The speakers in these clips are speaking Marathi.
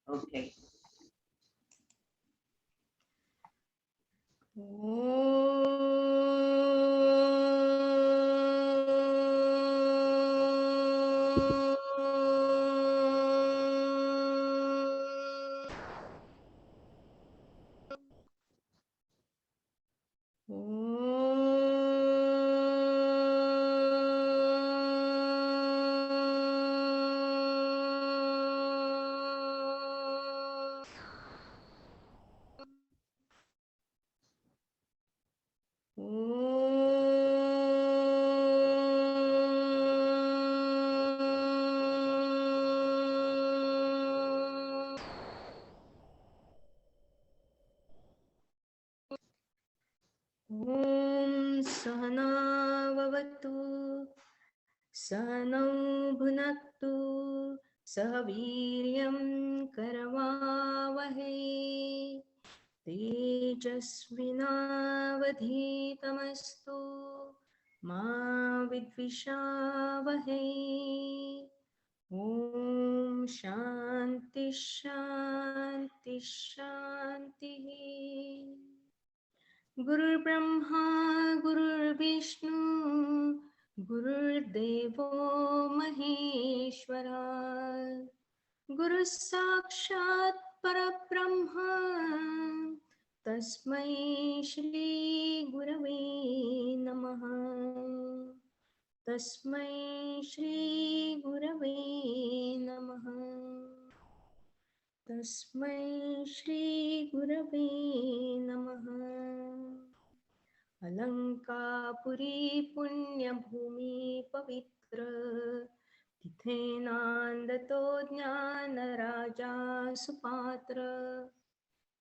ओके. ॐ सहना भवतु सहनौ भुनक्तु सह वीर्यं करवावहै तेजस्विनावधीतमस्तु मा विद्विषावहै. ॐ शान्ति शान्ति शान्तिः. गुरुर्ब्रह्मा गुरुर्विष्णु गुरुर्देवो महेश्वरा गुरुः साक्षात् परब्रह्मा तस्मै श्री गुरवे नमः. तस्मै श्री गुरवे नमः. तस्मै श्री गुरवे नमः. अलंकापुरी पुण्यभूमी पवित्र तिथे नांदतो ज्ञानराजा सुपात्र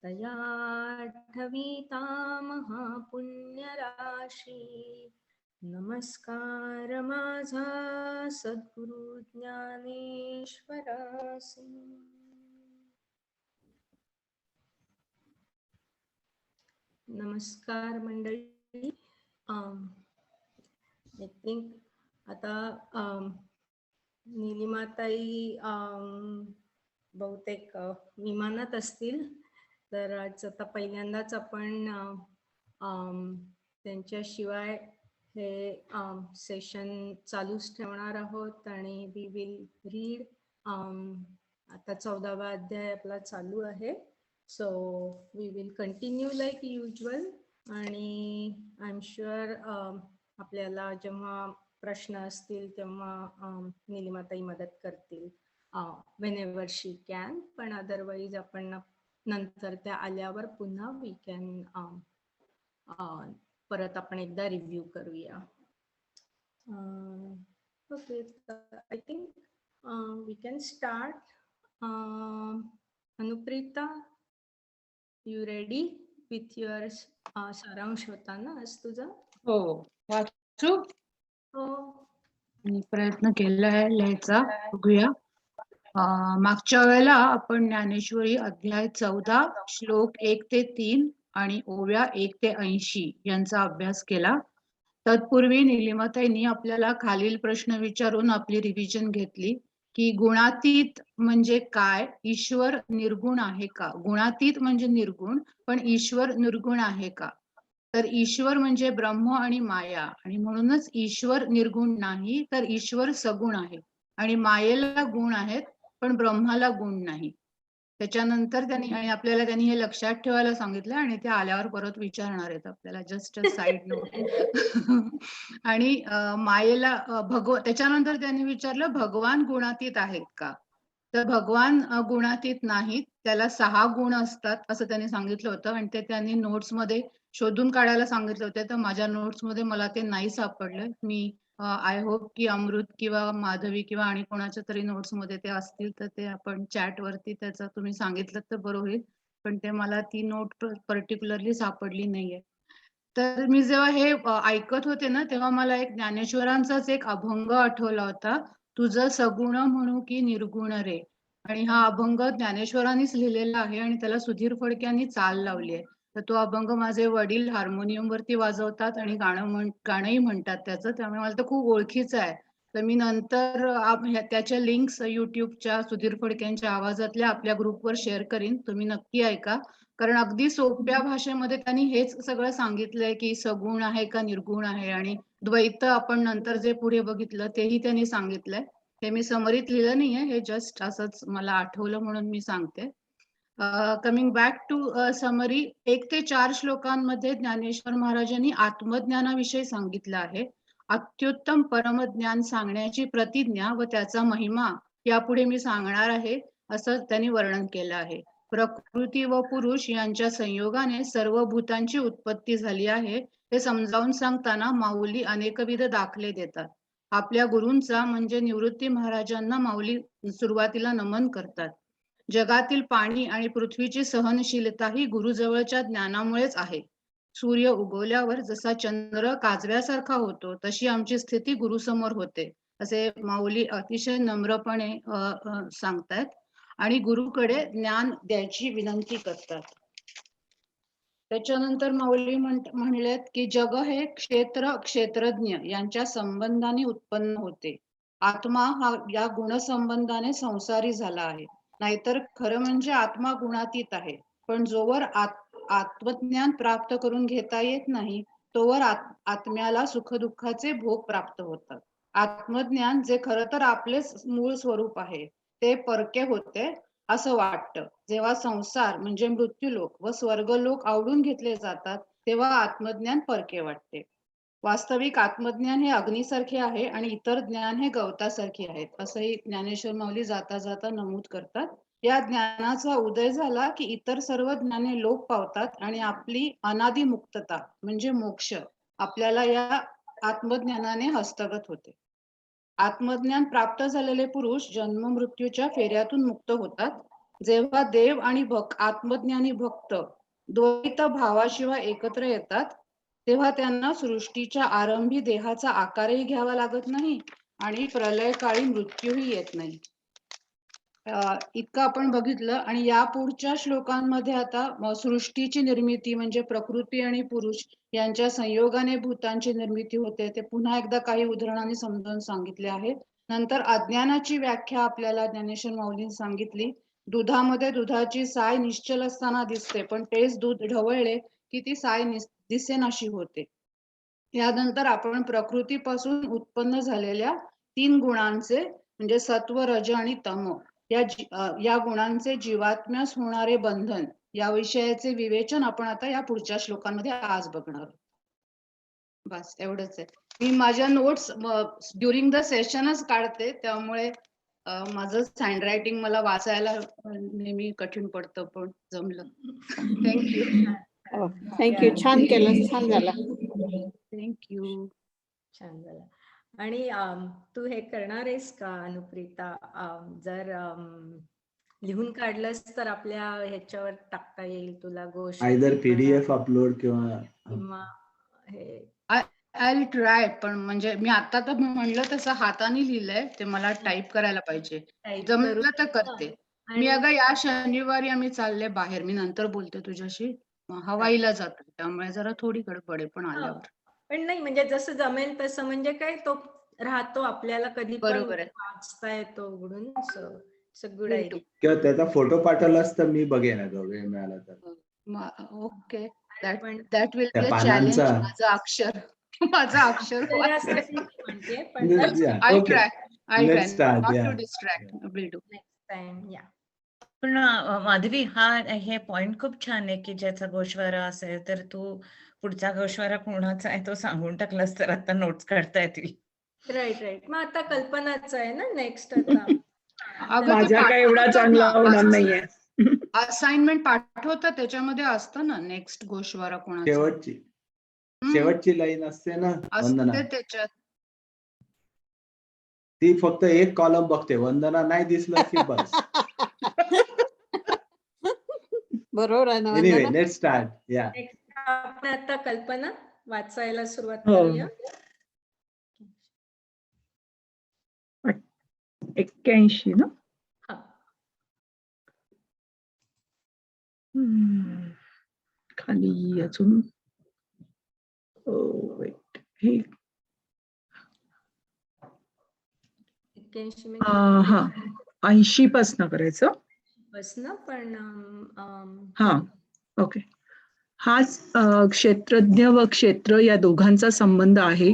तया ठविता महापुण्यराशी. नमस्कार माझा सद्गुरु ज्ञानेश्वरासी. नमस्कार मंडळी. आय थिंक आता नीलिमाताई बहुतेक विमानात असतील, तर आज आता पहिल्यांदाच आपण त्यांच्याशिवाय हे सेशन चालूच ठेवणार आहोत आणि वी विल रीड. आता 14वा अध्याय आपला चालू आहे. So we will continue like usual आणि आय एम शुअर आपल्याला जेव्हा प्रश्न असतील तेव्हा नीलिमाताई मदत करतील whenever she can. पण अदरवाईज आपण नंतर त्या आल्यावर पुन्हा we can परत आपण एकदा रिव्ह्यू करूया. Okay, I think we can start. Anuprita, you ready with your सारांश होता ना आज तुझा? हो, वाचू. हो, मी प्रयत्न केलाय लिहायचा. बघूया. मागच्या वेळेला आपण ज्ञानेश्वरी अध्याय 14 श्लोक 1 ते 3 आणि ओव्या 1 ते 80 यांचा अभ्यास केला. तत्पूर्वी नीलिमाताईंनी आपल्याला खालील प्रश्न विचारून आपली रिव्हिजन घेतली की गुणातीत म्हणजे काय, ईश्वर निर्गुण आहे का. गुणातीत म्हणजे निर्गुण, पण ईश्वर निर्गुण आहे का. तर ईश्वर म्हणजे ब्रह्म आणि माया, आणि म्हणूनच ईश्वर निर्गुण नाही, तर ईश्वर सगुण आहे. आणि मायेला गुण आहेत पण ब्रह्माला गुण नाही. त्याच्यानंतर त्यांनी आणि आपल्याला त्यांनी हे लक्षात ठेवायला सांगितलं आणि ते आल्यावर परत विचारणार आहेत आपल्याला, जस्ट साइड नोट. आणि मायेला त्याच्यानंतर त्यांनी विचारलं भगवान गुणातीत आहेत का. तर भगवान गुणातीत नाहीत, त्याला 6 गुण असतात असं त्यांनी सांगितलं होतं. आणि ते त्यांनी नोट्स मध्ये शोधून काढायला सांगितलं होतं. तर माझ्या नोट्स मध्ये मला ते नाही सापडलं. मी आय होप की अमृत किंवा माधवी किंवा आणि कोणाच्या तरी नोट्स मध्ये ते असतील तर ते आपण चॅट वरती त्याचं तुम्ही सांगितलं तर बरं होईल. पण ते मला ती नोट पर्टिक्युलरली सापडली नाहीये. तर मी जेव्हा हे ऐकत होते ना, तेव्हा मला एक ज्ञानेश्वरांचाच एक अभंग आठवला होता. तुझं सगुण म्हणू की निर्गुण रे. आणि हा अभंग ज्ञानेश्वरांनीच लिहिलेला आहे आणि त्याला सुधीर फडके यांनी चाल लावली आहे. तर तो अभंग माझे वडील हार्मोनियम वरती वाजवतात आणि गाणंही म्हणतात त्याचं, त्यामुळे मला तो खूप ओळखीचा आहे. तर मी नंतर त्याच्या लिंक्स युट्यूबच्या सुधीर फडकेंच्या आवाजातल्या आपल्या ग्रुपवर शेअर करीन, तुम्ही नक्की ऐका. कारण अगदी सोप्या भाषेमध्ये त्यांनी हेच सगळं सांगितलंय की सगुण आहे का निर्गुण आहे, आणि द्वैत आपण नंतर जे पुढे बघितलं तेही त्यांनी सांगितलंय. हे मी समरीत लिहिलं नाहीये, हे जस्ट असंच मला आठवलं म्हणून मी सांगते. कमिंग बॅक टू समरी, 1 ते 4 श्लोकांमध्ये ज्ञानेश्वर महाराजांनी आत्मज्ञानाविषयी सांगितलं आहे. अत्युत्तम परमज्ञान सांगण्याची प्रतिज्ञा व त्याचा महिमा यापुढे मी सांगणार आहे, असं त्यांनी वर्णन केलं आहे. प्रकृती व पुरुष यांच्या संयोगाने सर्व भूतांची उत्पत्ती झाली आहे, हे समजावून सांगताना माऊली अनेकविध दाखले देतात. आपल्या गुरूंचा म्हणजे निवृत्ती महाराजांना माऊली सुरुवातीला नमन करतात. जगातील पाणी आणि पृथ्वीची सहनशीलता ही गुरुजवळच्या ज्ञानामुळेच आहे. सूर्य उगवल्यावर जसा चंद्र काजव्यासारखा होतो, तशी आमची स्थिती गुरुसमोर होते, असे माऊली अतिशय नम्रपणे सांगतायत आणि गुरुकडे ज्ञान द्यायची विनंती करतात. त्याच्यानंतर माऊली म्हणलेत की जग हे क्षेत्र क्षेत्रज्ञ यांच्या संबंधाने उत्पन्न होते. आत्मा हा या गुणसंबंधाने संसारी झाला आहे. नाहीतर खरं म्हणजे आत्मा गुणातीत आहे. पण जोवर आत्मज्ञान प्राप्त करून घेता येत नाही, तोवर आत्म्याला सुखदुःखाचे भोग प्राप्त होतात. आत्मज्ञान जे खरं तर आपलेच मूळ स्वरूप आहे, ते परके होते असं वाटतं. जेव्हा संसार म्हणजे मृत्यूलोक व स्वर्गलोक आवडून घेतले जातात, तेव्हा आत्मज्ञान परके वाटते. वास्तविक आत्मज्ञान हे अग्नीसारखे आहे आणि इतर ज्ञान हे गवतासारखे आहेत, असंही ज्ञानेश्वर माऊली जाता जाता नमूद करतात. या ज्ञानाचा उदय झाला की इतर सर्व ज्ञाने लोप पावतात आणि आपली अनादि मुक्तता म्हणजे मोक्ष आपल्याला या आत्मज्ञानाने हस्तगत होते. आत्मज्ञान प्राप्त झालेले पुरुष जन्म मृत्यूच्या फेऱ्यातून मुक्त होतात. जेव्हा देव आणि आत्मज्ञानी भक्त द्वैत भावाशिवाय एकत्र येतात, तेव्हा त्यांना सृष्टीच्या आरंभी देहाचा आकारही घ्यावा लागत नाही आणि प्रलयकाळी मृत्यूही येत नाही. इतकं आपण बघितलं. आणि या पुढच्या श्लोकांमध्ये आता सृष्टीची निर्मिती म्हणजे प्रकृती आणि पुरुष यांच्या संयोगाने भूतांची निर्मिती होते, ते पुन्हा एकदा काही उदाहरणांनी समजावून सांगितले आहे. नंतर अज्ञानाची व्याख्या आपल्याला ज्ञानेश्वर माऊलींनी सांगितली. दुधामध्ये दुधाची साय निश्चल असताना दिसते, पण तेच दूध ढवळले की ती साय दिसेनाशी होते. यानंतर आपण प्रकृतीपासून उत्पन्न झालेल्या 3 गुणांचे म्हणजे सत्व, रज आणि तम या गुणांचे जीवात्म्यास होणारे बंधन या विषयाचे विवेचन आपण आता या पुढच्या श्लोकांमध्ये आज बघणार. बस एवढंच आहे. मी माझ्या नोट्स ड्युरिंग द सेशनच काढते, त्यामुळे माझं हँड रायटिंग मला वाचायला नेहमी कठीण पडतं, पण जमलं. थँक्यू. थँक्यू. छान केलं, छान झालं. थँक्यू. छान झालं. आणि तू हे करणार आहेस का अनुप्रिता? जर लिहून काढलंस तर आपल्या ह्याच्यावर टाकता येईल तुला गोष्ट, आयदर PDF अपलोड किंवा हे आय ट्राय. पण म्हणजे मी आता तर म्हणलं तसं हाताने लिहिलंय, ते मला टाईप करायला पाहिजे. जमलं तर करते मी. अगं या शनिवारी आम्ही चालले बाहेर, मी नंतर बोलते तुझ्याशी. हवाईला जातो, त्यामुळे जरा थोडी गडबड आहे, पण आल्यावर. पण नाही म्हणजे जसं जमेल तसं, म्हणजे काय तो राहतो आपल्याला कधी पण बरोबर आहे. वाचता येतो उघडून. Good idea. किंवा त्याचा फोटो पाठवलास तर मी बघेन अगं, वेळ मिळाला तर. ओके, पण दॅट विल त्या बी अ चॅलेंज. पानांचा माझं अक्षर शरीरासाठी म्हणते, पण I'll Okay, try. I'll try let's start. not Yeah. to distract. Will do. Next time. या पण माधवी, हे पॉइंट खूप छान आहे की ज्याचा गोषवारा असेल तर तू पुढचा गोषवारा कोणाचा आहे तो सांगून टाकलास तर आता नोट्स काढता येतील. राईट. मग आता कल्पनाच आहे ना नेक्स्ट आता. अगं, माझा काय एवढा चांगला होणार नाहीये. असाइनमेंट पाठवतात, त्याच्यामध्ये असतं ना नेक्स्ट गोषवारा कोणाचा. शेवटची लाईन असते ना वंदना, असते त्याच्यात. ती फक्त एक कॉलम बघते. वंदना नाही दिसलं की बस. बरोबर आहे ना. Anyway, let's start. या आपण आता कल्पना वाचायला सुरुवात हो. करूया. 81 ना. हा. खाली अजून वेट, हे 81 हा 80 पासन करायचं. बसणं पण हा ओके. हाच क्षेत्रज्ञ व क्षेत्र या दोघांचा संबंध आहे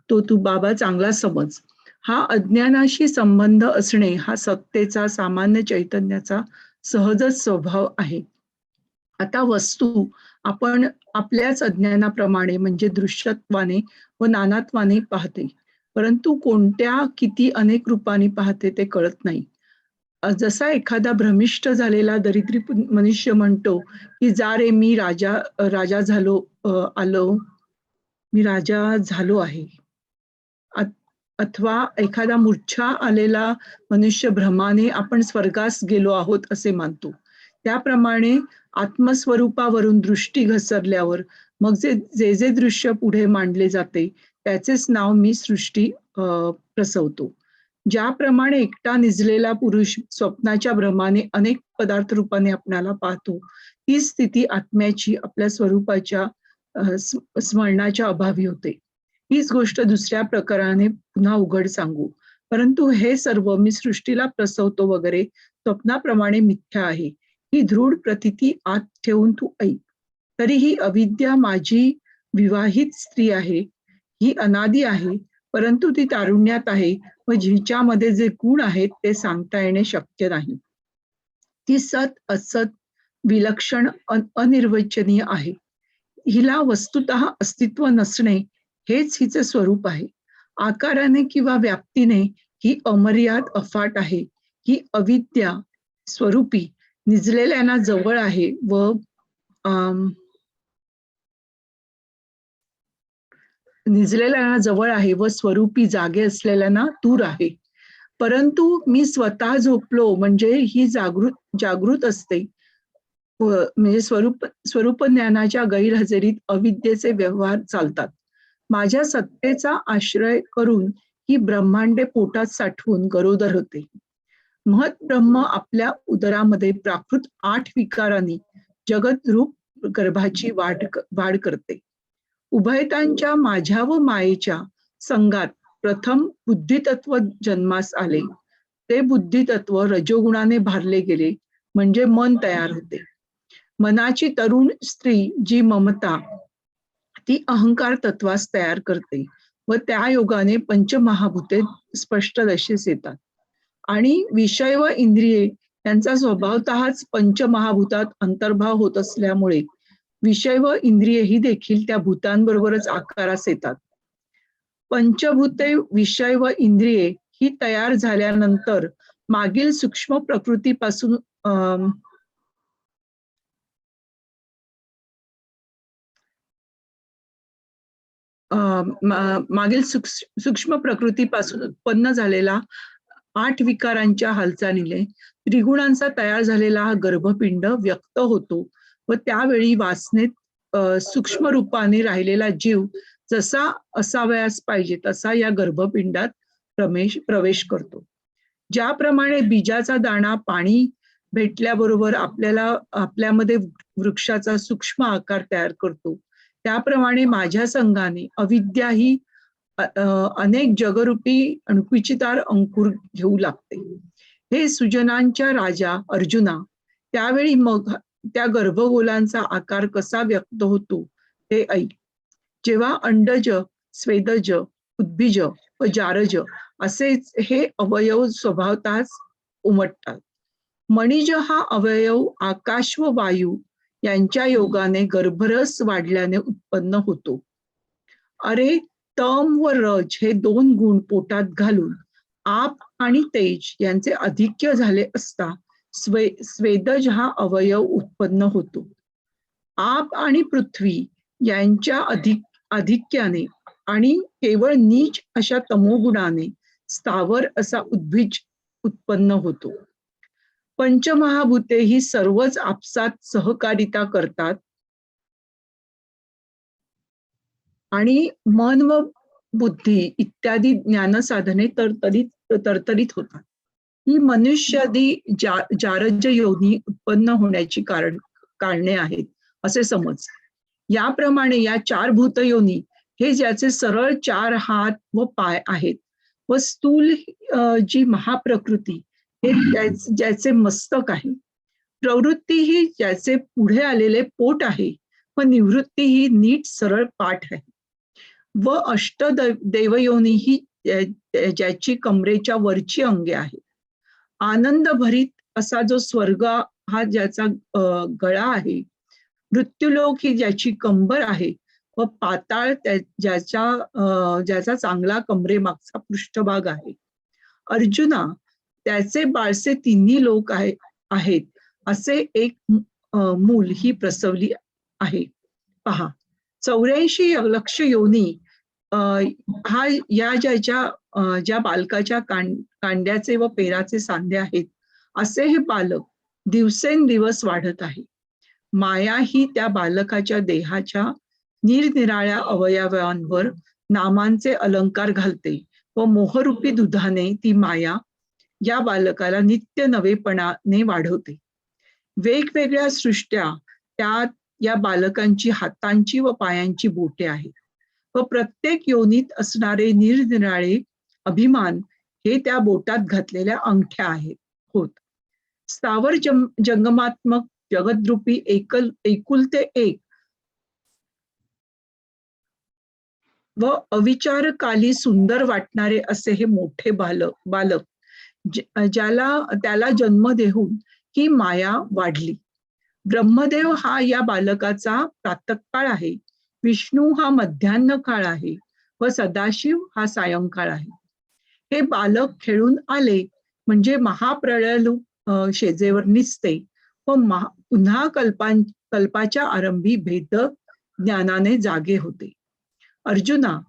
तो तू बाबा चांगला समज. हा अज्ञानाशी संबंध असणे हा सत्तेचा सामान्य चैतन्याचा सहजच स्वभाव आहे. आता वस्तू आपण आपल्याच अज्ञानाप्रमाणे म्हणजे दृश्यत्वाने व नानात्वाने पाहते, परंतु कोणत्या किती अनेक रूपाने पाहते ते कळत नाही. जसा एखादा भ्रमिष्ट झालेला दरिद्री मनुष्य म्हणतो की जा रे मी राजा झालो आलो मी राजा झालो आहे, अथवा एखादा मूर्छा आलेला मनुष्य भ्रमाने आपण स्वर्गास गेलो आहोत असे मानतो. त्याप्रमाणे आत्मस्वरूपावरून दृष्टी घसरल्यावर मग जे जे दृश्य पुढे मांडले जाते त्याचेच नाव मी सृष्टी प्रसवतो. ज्याप्रमाणे एकटा निजलेला पुरुष स्वप्नाच्या भ्रमाने अनेक पदार्थ रूपाने आपणाला पाहतो, ती स्थिती आत्म्याची आपल्या स्वरूपाच्या स्मरणाच्या अभावी होते. हीच गोष्ट दुसऱ्या प्रकाराने पुन्हा उघड सांगू, परंतु हे सर्व मी सृष्टीला प्रसवतो वगैरे स्वप्नाप्रमाणे मिथ्या आहे. ही दृढ प्रतीती आत ठेवून तू ऐक. तरी ही अविद्या माझी विवाहित स्त्री आहे, ही अनादी आहे, परंतु ती तारुण्यात आहे व जिच्यामध्ये जे गुण आहेत ते सांगता येणे शक्य नाही. ती सत असत विलक्षण अनिर्वचनीय आहे. हिला वस्तुतः अस्तित्व नसणे हेच हिचे स्वरूप आहे. आकाराने किंवा व्याप्तीने ही अमर्याद अफाट आहे. ही अविद्या स्वरूपी निजलेल्यांना जवळ आहे व स्वरूपी जागे असलेल्यांना दूर आहे. परंतु मी स्वतः झोपलो म्हणजे ही जागृत असते, म्हणजे स्वरूप ज्ञानाच्या गैरहजेरीत अविद्येचे व्यवहार चालतात. माझ्या सत्तेचा आश्रय करून ही ब्रह्मांडे पोटात साठवून गरोदर होते. महत ब्रह्म आपल्या उदरामध्ये प्राकृत 8 विकारांनी जगद्रूप गर्भाची वाढ करते. उभयतांच्या माझ्या व मायेच्या संगात प्रथम बुद्धितत्व जन्मास आले. ते बुद्धितत्व रजोगुणाने भारले गेले म्हणजे मन तयार होते. मनाची तरुण स्त्री जी ममता ती अहंकार तत्वास तयार करते व त्या योगाने पंचमहाभूते स्पष्ट दशेस येतात. आणि विषय व इंद्रिये यांचा स्वभावतःच पंचमहाभूतात अंतर्भाव होत असल्यामुळे विषय व इंद्रिये ही देखील त्या भूतांबरोबरच आकारास येतात. पंचभूते विषय व इंद्रिये ही तयार झाल्यानंतर मागील सूक्ष्म प्रकृतीपासून सूक्ष्म प्रकृतीपासून उत्पन्न झालेला 8 विकारांच्या हालचालीने त्रिगुणांचा तयार झालेला हा गर्भपिंड व्यक्त होतो व त्यावेळी वासनेत सूक्ष्म रूपाने राहिलेला जीव जसा असावयास पाहिजे तसा या गर्भपिंडात प्रवेश करतो. ज्याप्रमाणे बीजाचा दाणा पाणी भेटल्याबरोबर आपल्यामध्ये वृक्षाचा सूक्ष्म आकार तयार करतो, त्याप्रमाणे माझ्या संघाने अविद्या ही अनेक जगरूपी अणकुचितार अंकुर घेऊ लागते. हे सुजनांच्या राजा अर्जुना, त्यावेळी मग त्या गर्भगोलांचा आकार कसा व्यक्त होतो ते ऐक. जेव्हा अंडज, स्वेदज, उद्भिज व जारज असे हे अवयव स्वभावतःच उमटतात. मणिज हा अवयव आकाश व वायू यांच्या योगाने गर्भरस वाढल्याने उत्पन्न होतो. अरे तम व रज हे 2 गुण पोटात घालून आप आणि तेज यांचे अधिक्य झाले असता स्वेदज हा अवयव उत्पन्न होतो. आप आणि पृथ्वी यांच्या अधिक्याने आणि केवळ नीच अशा तमोगुणाने स्थावर असा उद्भिज उत्पन्न होतो. पंचमहाभूते ही सर्वच आपसात सहकारिता करतात आणि मन व बुद्धी इत्यादी ज्ञानसाधने तरतरीत होतात. ही मनुष्यादी जारज योनी उत्पन्न होण्याची कारणे आहेत असे समज. याप्रमाणे या 4 भूतयोनी हे ज्याचे सरळ 4 हात व पाय आहेत व स्थूल जी महाप्रकृती हे ज्याचे मस्तक आहे, प्रवृत्ती ही ज्याचे पुढे आलेले पोट आहे, व निवृत्ती ही नीट सरळ पाठ आहे, व देवयोनी ही ज्याची कमरेच्या वरची अंगे आहे. आनंद भरीत असा जो स्वर्ग हा ज्याचा गळा आहे, मृत्यूलोक ही ज्याची कंबर आहे, व पाताळ ज्याचा चांगला कमरेमागचा पृष्ठभाग आहे. अर्जुना, त्याचे बाळसे तिन्ही लोक आहेत असे एक मूल ही प्रसवली आहे. पहा, 84 लक्ष योनी हा या ज्या बालकाच्या कांड्याचे व पेराचे सांधे आहेत, असे हे बालक दिवसेंदिवस वाढत आहे. माया ही त्या बालकाच्या देहाच्या निरनिराळ्या अवयवांवर नामांचे अलंकार घालते व मोहरूपी दुधाने ती माया या बालकाला नित्य नवेपणाने वाढवते. वेगवेगळ्या सृष्ट्या त्यात या बालकांची हातांची व पायांची बोटे आहेत, व प्रत्येक योनीत असणारे निरनिराळे अभिमान हे त्या बोटात घातलेल्या अंगठ्या होत. स्थावर जंगमात्मक जगद्रूपी एकुलते एक व अविचारकाली सुंदर वाटणारे असे हे मोठे बालक त्याला जन्म देऊन ही माया वाढली. ब्रह्मदेव हा या बालकाचा प्रातःकाळ आहे, विष्णू हा मध्यान्ह काळ आहे, व सदाशिव हा सायंकाळ आहे. हे बालक खेळून आले म्हणजे महाप्रलय शेजेवर निसते व पुन्हा कल्पाच्या आरंभी भेद ज्ञानाने जागे होते. अर्जुना,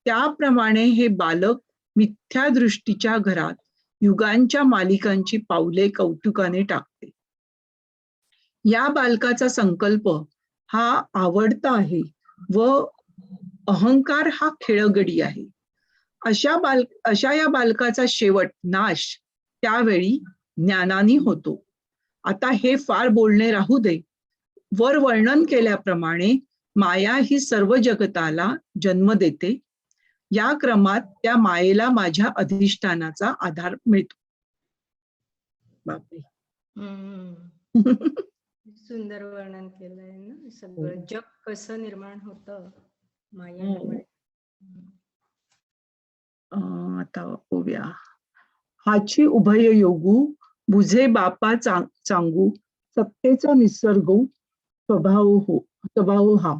त्याप्रमाणे हे बालक मिथ्या दृष्टीच्या घरात युगांच्या मालिकांची पावले कौतुकाने टाकते. या बालकाचा संकल्प हा आवडता आहे व अहंकार हा खेळगडी आहे. अशा या बालकाचा शेवट नाश त्यावेळी ज्ञानाने होतो. आता हे फार बोलणे राहू दे. वर वर्णन केल्याप्रमाणे माया ही सर्व जगताला जन्म देते. या क्रमात त्या मायेला माझ्या अधिष्ठानाचा आधार मिळतो. बापरे. सुंदर वर्णन केलंय ना, सगळं जग कसं निर्माण होतं मायेमुळे. आता बघूया. हाची उभय योगू बुझे बापा चांगू, सत्तेचा निसर्ग स्वभाव हा.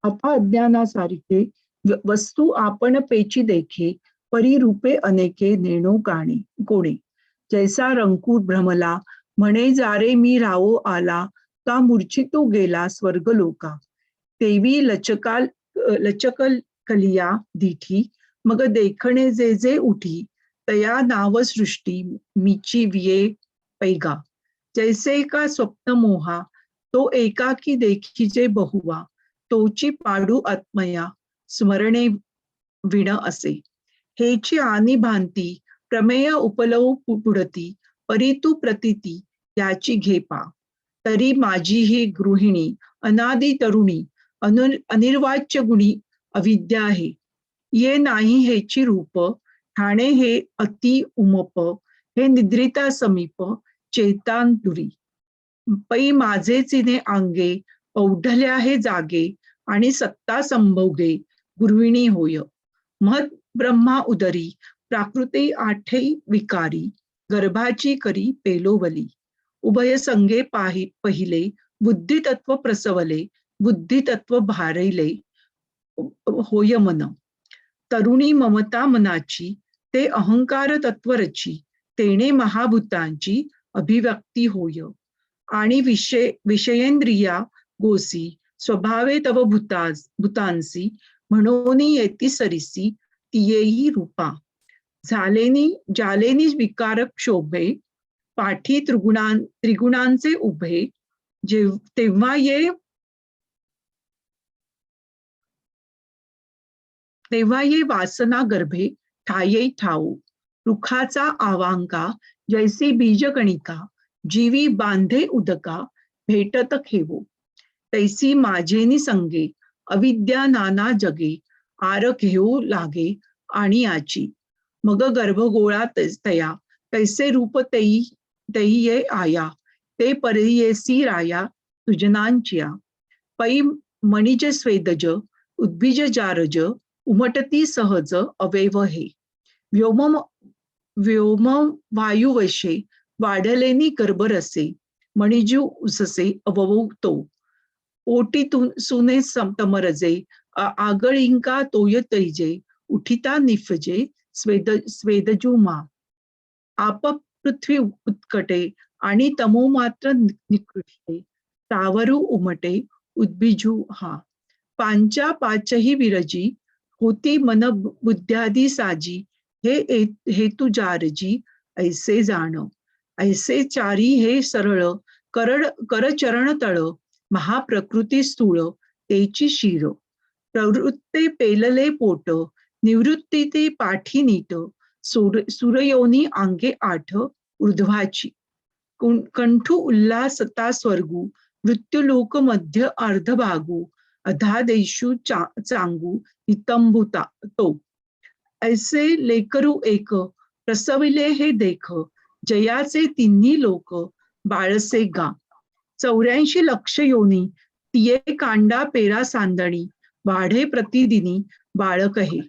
आता अज्ञानासारखे वस्तू आपण पेची देखे, परिरूपे अनेके नेणो कोणे. जैसा रंकूर भ्रमला, म्हणे जारे मी रावो आला, का मूर्छितो गेला स्वर्ग लोका. तेवी लचकल कलिया दिठी, मग देखणे जे उठी, तया नाव सृष्टी मीची विये पैगा. जैसे का स्वप्न मोहा, तो एकाकी देखीचे बहुवा, तोची पाडू आत्मया स्मरणे विण असे. हेची आनी भांती प्रमेय उपलव पुढती, परितू प्रतीती याची घेपा. तरी माझी ही गृहिणी अनादी तरुणी, अनिर्वाच्य गुणी अविद्या आहे. ये नाही हेची रूप, ठाणे हे अति उमप, हे निद्रिता समीप चेतान दुरी. पै माझे चिने अंगे, औढल्या हे जागे, आणि सत्ता संभोगे गुरुविणी होय. महत ब्रह्मा उदरी, प्राकृती आठे विकारी, गर्भाची करी पेलोवली. उभय संगे पहिले, बुद्धितत्व प्रसवले, बुद्धितत्व भारिले होय मन. तरुणी ममता मनाची, ते अहंकार तत्वरची, तेणे महाभूतांची अभिव्यक्ती होय. आणि विषयेंद्रिया गोसी, स्वभावे तव भूतांसी, म्हणून येती सरिसी तियेही रूपा. जालेनी विकारक शोभे, पाठी त्रिगुणांचे उभे, तेव्हा ये वासना गर्भे ठाये ठाऊ. रुखाचा आवांका जैसी बीजकणिका, जीवी बांधे उदका भेटत खेवो. तैसी माझेनी संगे, अविद्या नाना जगे, आर घेऊ लागे आणि याची. मग गर्भगोळा तया तैसे रूप तेई तेई ये आया ते परियेसी राया तुजनांचिया पै मणिज स्वेदज उद्भिज जारज उमटती सहज अवयव हे व्योम व्योम वायुवशे वाढलेनी गर्भरसे मणिजू उससे अववतो ओटीतून सुने तमरजे आगळिंका तोय तैजे उठिता निफजे स्वेदजुमा आप पृथ्वी उत्कटे आणि तमो मात्र निकृष्टे तावरू उमटे उद्बिजू हा पांचा पाचही विरजी होती मन बुद्ध्यादी साजी हे हेतु जारजी ऐसे जाण ऐसे चारी हे सरळ करचरण तळ महाप्रकृती स्थूळ तेची शिर प्रवृत्ते पेलले पोट निवृत्ती ते पाठी नीट सूरयोनी अंगे आठ ऊर्ध्वाची कंठू उल्हासता स्वर्गू मृत्युलोक मध्य अर्धभागू अधादेशू चांगू नितंबुता तो ऐसे लेकरू एक प्रसविले हे देख जयाचे तिन्ही लोक बाळसे गा 84 लक्ष योनी तिये कांडा पेरा सांदणी वाढे प्रतिदिनी बाळक हे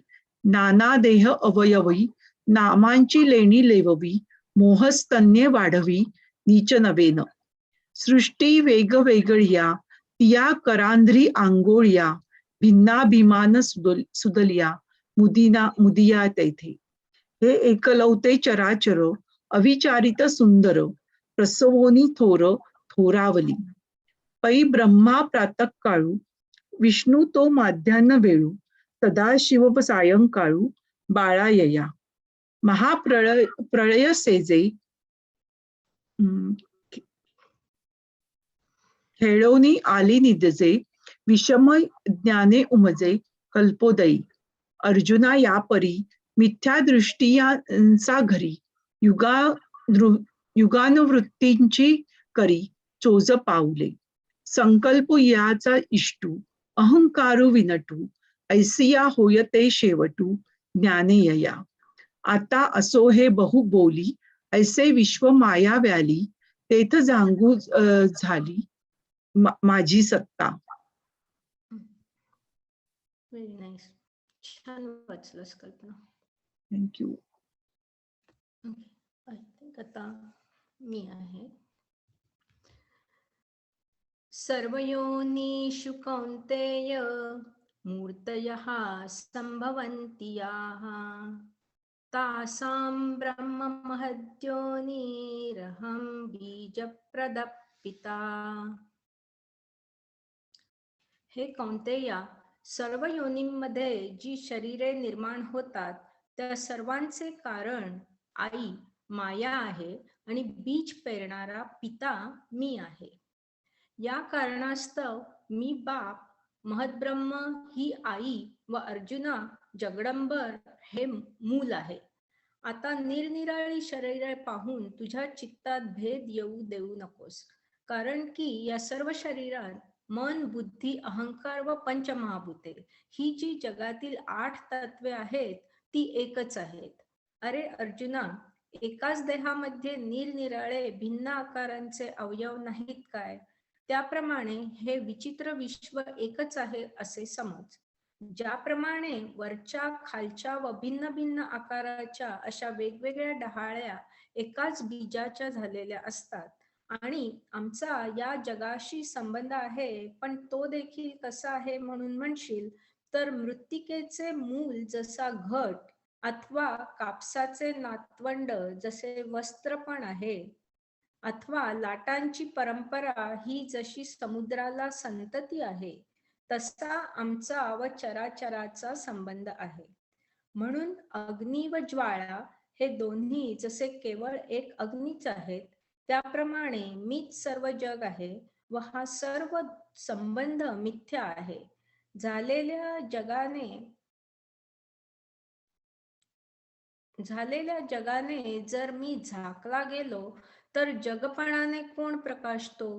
नाना देह अवयवी नामांची लेणी लेववी मोहस्तन्ये वाढवी नीच नवेन सृष्टी वेगवेगळ्या तिया करांध्री आंगोळ्या भिन्नाभिमान सुदलिया मुदिया तेथे हे एकलवते चराचर अविचारित सुंदर प्रसवोनी थोरावली पै ब्रह्मा प्रातःकाळू विष्णू तो माध्यान्ह वेळू सदाशिव सायंकाळू बाळायया महाप्रळय सेजे खेळोनी आली निदजे विषम ज्ञाने उमजे कल्पोदयी अर्जुना या परी मिथ्या दृष्टीयांचा घरी युगानुवृत्तींची करी चोज पावले संकल्प याचा इष्टू अहंकारू विनटू ऐसिया होयते शेवटू ज्ञानेयया आता असो हे बहु बोली ऐसे विश्व माया व्याली तेथ जांगू झाली माझी सत्ता. Very nice. छान वाचलंस कल्पना. थँक्यू. आय थिंक आता मी आहे. सर्वयोनिषु कौन्तेय मूर्तयः सम्भवन्ति याः तासां ब्रह्म महद्योनिरहं बीजप्रदः पिता. हे कौन्तेया, सर्व योनींमध्ये जी शरीरे निर्माण होतात त्या सर्वांचे कारण आई माया आहे आणि बीज पेरणारा पिता मी आहे. या कारणास्तव मी बाप, महद्ब्रह्म ही आई व अर्जुना जगदंबर हे मूल आहे. आता निरनिराळी शरीरे पाहून तुझ्या चित्तात भेद येऊ देऊ नकोस, कारण की या सर्व शरीरात मन, बुद्धी, अहंकार व पंचमहाभूते ही जी जगातील 8 तत्वे आहेत ती एकच आहेत. अरे अर्जुना, एकाच देहामध्ये निरनिराळे भिन्न आकारांचे अवयव नाहीत काय? त्याप्रमाणे हे विचित्र विश्व एकच आहे असे समज. ज्याप्रमाणे वरच्या, खालच्या व भिन्न भिन्न आकाराच्या अशा वेगवेगळ्या डहाळ्या एकाच बीजाच्या झालेल्या असतात आणि आमचा या जगाशी संबंध आहे, पण तो देखील कसा आहे म्हणून म्हणशील तर मृत्तिकेचे मूल जसा घट अथवा कापसाचे नातवंड जसे वस्त्र पण आहे, अथवा लाटांची परंपरा ही जशी समुद्राला संतती आहे, तसा आमचा व चराचराचा संबंध आहे. म्हणून अग्नी व ज्वाळा हे दोन्ही जसे केवळ एक अग्नीच आहेत, त्याप्रमाणे मीच सर्व जग आहे व हा सर्व संबंध मिथ्या आहे. झालेल्या जगाने जर मी झाकला गेलो तर जगपणाने कोण प्रकाशतो?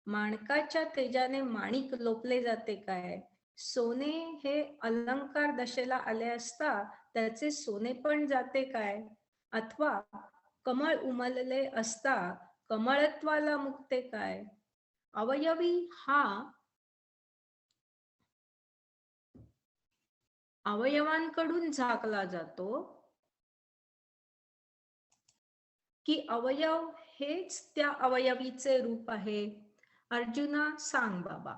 माणकाच्या तेजाने माणिक लोपले जाते काय? सोने हे अलंकार दशेला आले असता त्याचे सोने पण जाते काय? अथवा कमळ उमलले असता कमळत्वाला मुक्ते काय? अवयवी हा अवयवांकडून झाकला जातो की अवयव हेच त्या अवयवीचे रूप आहे? अर्जुना सांग बाबा.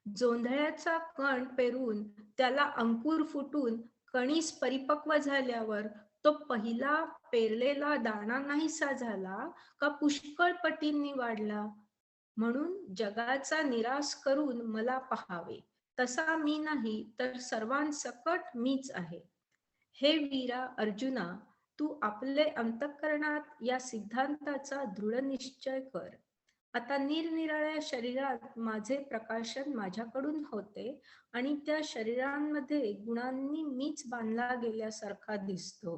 जोंधळ्याचा कण पेरून त्याला अंकुर फुटून कणीस परिपक्व झाल्यावर तो पहिला पेरलेला दाणा नाहीसा झाला का पुष्कळ पटींनी वाढला? म्हणून जगाचा निराश करून मला पहावे, तसा मी नाही तर सर्वांसकट मीच आहे. हे वीरा अर्जुना, तू आपले अंतःकरणात या सिद्धांताचा दृढ निश्चय कर. आता निरनिराळ्या शरीरात माझे प्रकाशन माझ्याकडून होते आणि त्या शरीरांमध्ये गुणांनी मीच बांधला गेल्यासारखा दिसतो.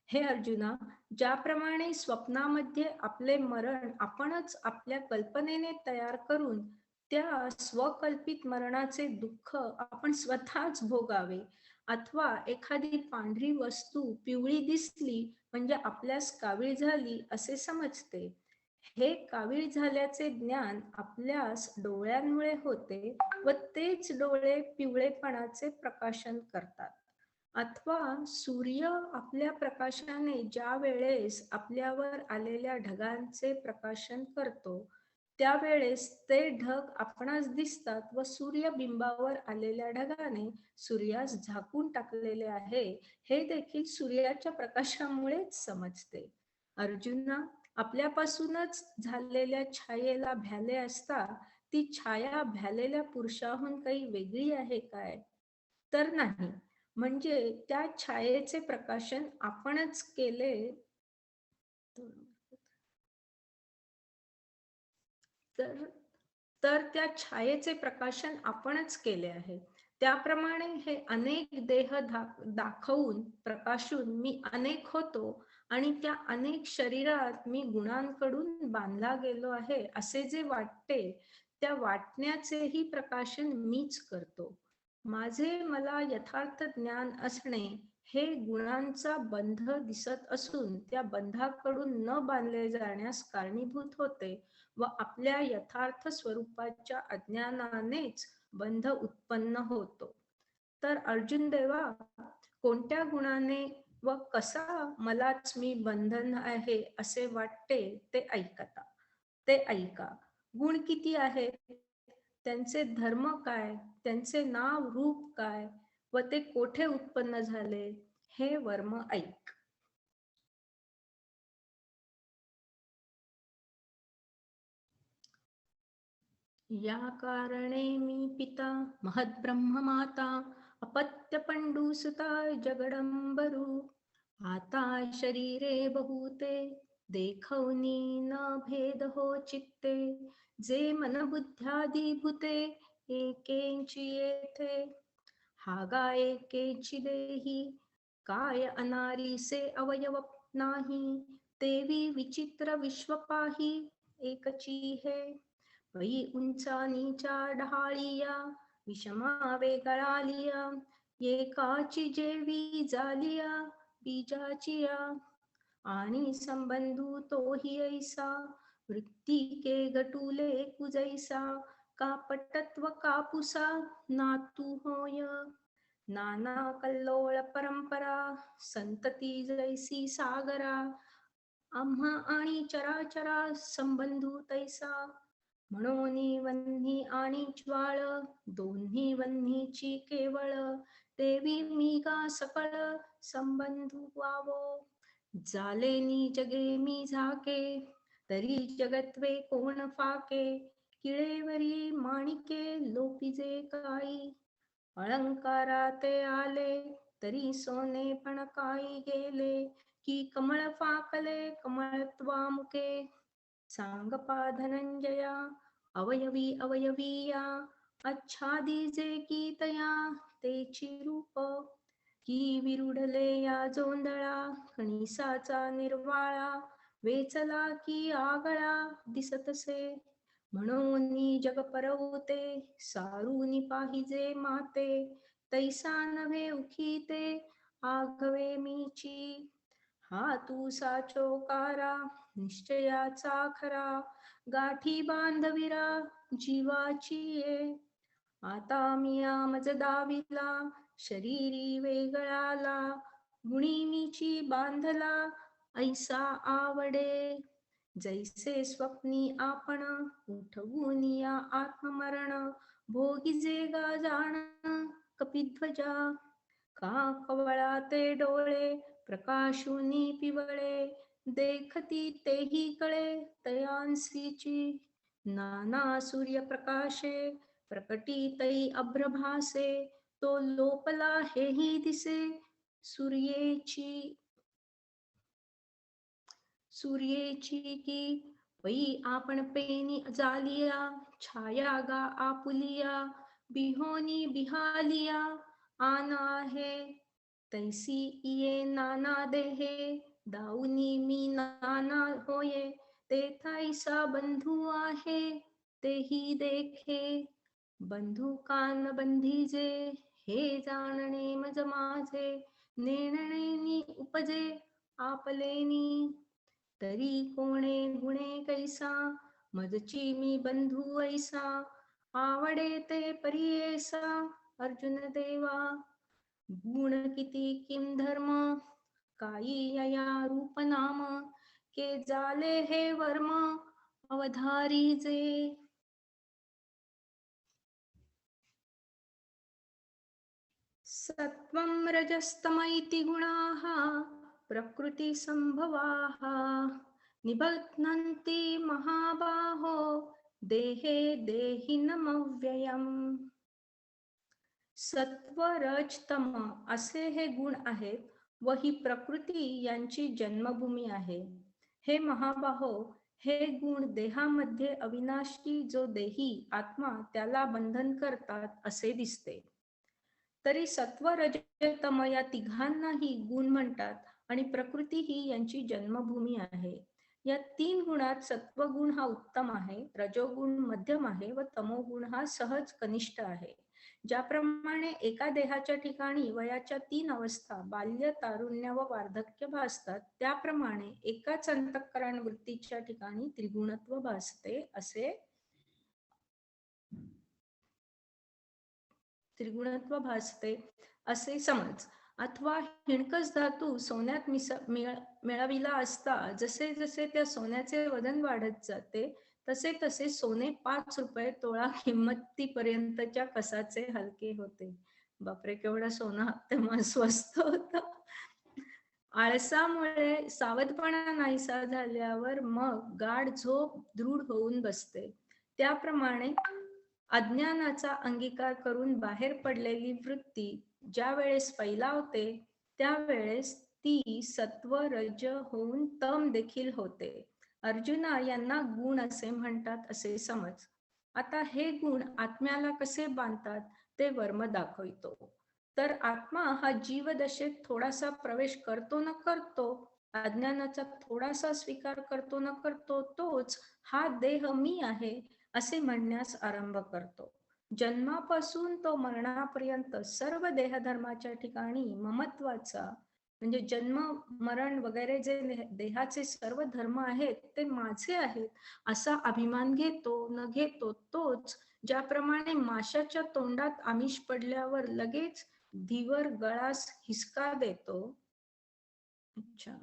हे अर्जुना, ज्याप्रमाणे स्वप्नामध्ये आपले मरण आपणच आपल्या कल्पनेने तयार करून त्या स्वकल्पित मरणाचे दुःख आपण स्वतःच भोगावे, अथवा एखादी पांढरी वस्तू पिवळी दिसली म्हणजे आपल्यास कावीळ झाली असे समजते. हे कावीळ झाल्याचे ज्ञान आपल्यास डोळ्यांमुळे होते व तेच डोळे पिवळेपणाचे प्रकाशन करतात. अथवा सूर्य आपल्या प्रकाशाने ज्या वेळेस आपल्यावर आलेल्या ढगांचे प्रकाशन करतो त्यावेळेस ते ढग आपणास दिसतात व सूर्यबिंबावर आलेल्या ढगाने सूर्यास झाकून टाकलेले आहे हे देखील सूर्याच्या प्रकाशामुळेच समजते. अर्जुना, आपल्यापासूनच झालेल्या छायेला भ्याले असता ती छाया भ्यालेल्या पुरुषाहून काही वेगळी आहे काय? तर नाही. म्हणजे त्या छायेचे प्रकाशन आपणच केले तर त्या छायेचे प्रकाशन आपणच केले आहे. त्याप्रमाणे हे अनेक देह दाखवून प्रकाशून मी अनेक होतो आणि त्या अनेक शरीरात मी गुणांकडून बांधला गेलो आहे असे जे वाटते त्या वाटण्याचेही प्रकाशन मीच करतो. माझे मला यथार्थ ज्ञान असणे हे गुणांचा बंध दिसत असून त्या बंधाकडून न बांधले जाण्यास कारणीभूत होते व आपल्या यथार्थ स्वरूपाच्या अज्ञानानेच बंध उत्पन्न होतो. तर अर्जुन देवा, कोणत्या गुणाने व कसा मलाच मी बंधन आहे असे वाटते ते ऐका. गुण किती आहेत, त्यांचे धर्म काय, त्यांचे नाव रूप काय व ते कोठे उत्पन्न झाले हे वर्म ऐक. या कारणे मी पिता महद्ब्रह्म माता अपत्य पंडुसुता जगडंबरू. आता शरीरे बहुते देखवनी न भेद हो चित्ते. जे मन बुद्ध्यादी भूते एकेंची येथे. हा गा एकेची देही काय अनारीसे अवयव नाही. देवी विचित्र विश्व पाही एकची हे. पै उंचा नीचा ढाळिया विषमा वेगळालिया. एकाची जेवी जालिया बीजाचिया. आणि संबंधू तोही ऐसा वृत्ती के गटुले कुजैसा. का पटत्व कापुसा नातू होय. नाना कल्लोळ परंपरा संतती जैसी सागरा. आम्हा आणि चराचरा संबंधू तैसा. म्हणून वन्ही आणि ज्वाळ दोन्ही वन्हीची केवळ. देवी मी गा सकळ संबंधू वावो. जालेनी जगे मी झाके तरी जगत्वे कोण फाके. किळेवरी माणिके लोपिजे काही. अलंकाराते आले तरी सोने पण काही गेले. की कमळ फाकले कमळत्वामुखे. सांगपा धनंजया अवयवी अवयवीया. आच्छादिजे की तया तेची रूप. की विरुढले या जोंधळा कणिसाचा निर्वाळा. वेचला की आगळा दिसतसे. म्हणून जग परवते सारूनी पाहिजे माते. तैसा नव्हे उखीते आघवे मीची. हा तू साचोकारा निश्चयाचा खरा, गाठी बांधविरा जीवाची ये. आता मिया मज दाविला शरीरी वेगळाला, गुणी मीची बांधला ऐसा आवडे. जैसे स्वप्नी आपण उठवून या आत्ममरण, भोगिजे गा जाण कपिध्वजा. का कवळा ते डोळे प्रकाशुनी पिवळे, देखती तेही कळे तयांसीची. नाना सूर्यप्रकाशे प्रकटितै अभ्रभासे, तो लोपला हेही दिसे सूर्येची की. पै आपण पेनी जालिया छाया गा आपुलिया, बिहोनी बिहालिया आना आहे. तैसी इये नाना देहे, दाऊनी मी नाना होये. तेथाईसा बंधू आहे तेही देखे, बंधू कान बंधीजे हे जाणणे मज माझे. नेणणे उपजे आपलेनी, तरी कोणे गुणे कैसा मजची मी बंधू ऐसा. आवडे ते परियेसा अर्जुन देवा, गुण किती किम धर्म काही यया रूप नाम. के जाले हे वर्म अवधारीजे. सत्वं रजस्तम इति गुणाः प्रकृती संभवाः, निबध्नन्ति महाबाहो देहे देहिनमव्ययम्. सत्व रज तम असे हे गुण आहेत व ही प्रकृती यांची जन्मभूमी आहे. हे महाबाहो, हे गुण देहामध्ये अविनाशी जो देही आत्मा त्याला बंधन करतात असे दिसते. तरी सत्व रज तम या तिघांनाही गुण म्हणतात आणि प्रकृती ही यांची जन्मभूमी आहे. या तीन गुणात सत्वगुण हा उत्तम आहे, रजोगुण मध्यम आहे व तमोगुण हा सहज कनिष्ठ आहे. ज्याप्रमाणे एका देहाच्या ठिकाणी वयाच्या 3 अवस्था बाल्य, तारुण्य व वार्धक्य भासतात, त्याप्रमाणे एकाच अंतःकरण वृत्तीच्या ठिकाणी त्रिगुणत्व भासते असे समज. अथवा हिणकस धातू सोन्यात मिळविला असता जसे जसे त्या सोन्याचे वजन वाढत जाते तसे तसे सोने 5 रुपये तोळा किंमतीपर्यंतच्या कसाचे हलके होते. बापरे, केवढा सोना तेव्हा स्वस्त होता. आळसामुळे सावधपणा नाहीसा झाल्यावर मग गाढ झोप दृढ होऊन बसते. त्याप्रमाणे अज्ञानाचा अंगीकार करून बाहेर पडलेली वृत्ती ज्या वेळेस फैलावते त्यावेळेस ती सत्व रज होऊन तम देखील होते. अर्जुना, यांना गुण असे म्हणतात असे समज. आता हे गुण आत्म्याला कसे बांधतात ते वर्म दाखवितो. तर आत्मा हा जीवदशेत थोडासा प्रवेश करतो न करतो, अज्ञानाचा थोडासा स्वीकार करतो न करतो, तोच हा देह मी आहे असे म्हणण्यास आरंभ करतो. जन्मापासून तो मरणापर्यंत सर्व देहधर्माच्या ठिकाणी ममत्वाचा म्हणजे जन्म मरण वगैरे जे देहाचे सर्व धर्म आहेत ते माझे आहेत असा अभिमान घेतो न घेतो, तोच ज्याप्रमाणे माशाच्या तोंडात आमिष पडल्यावर लगेच धीवर गळास हिसका देतो, अच्छा,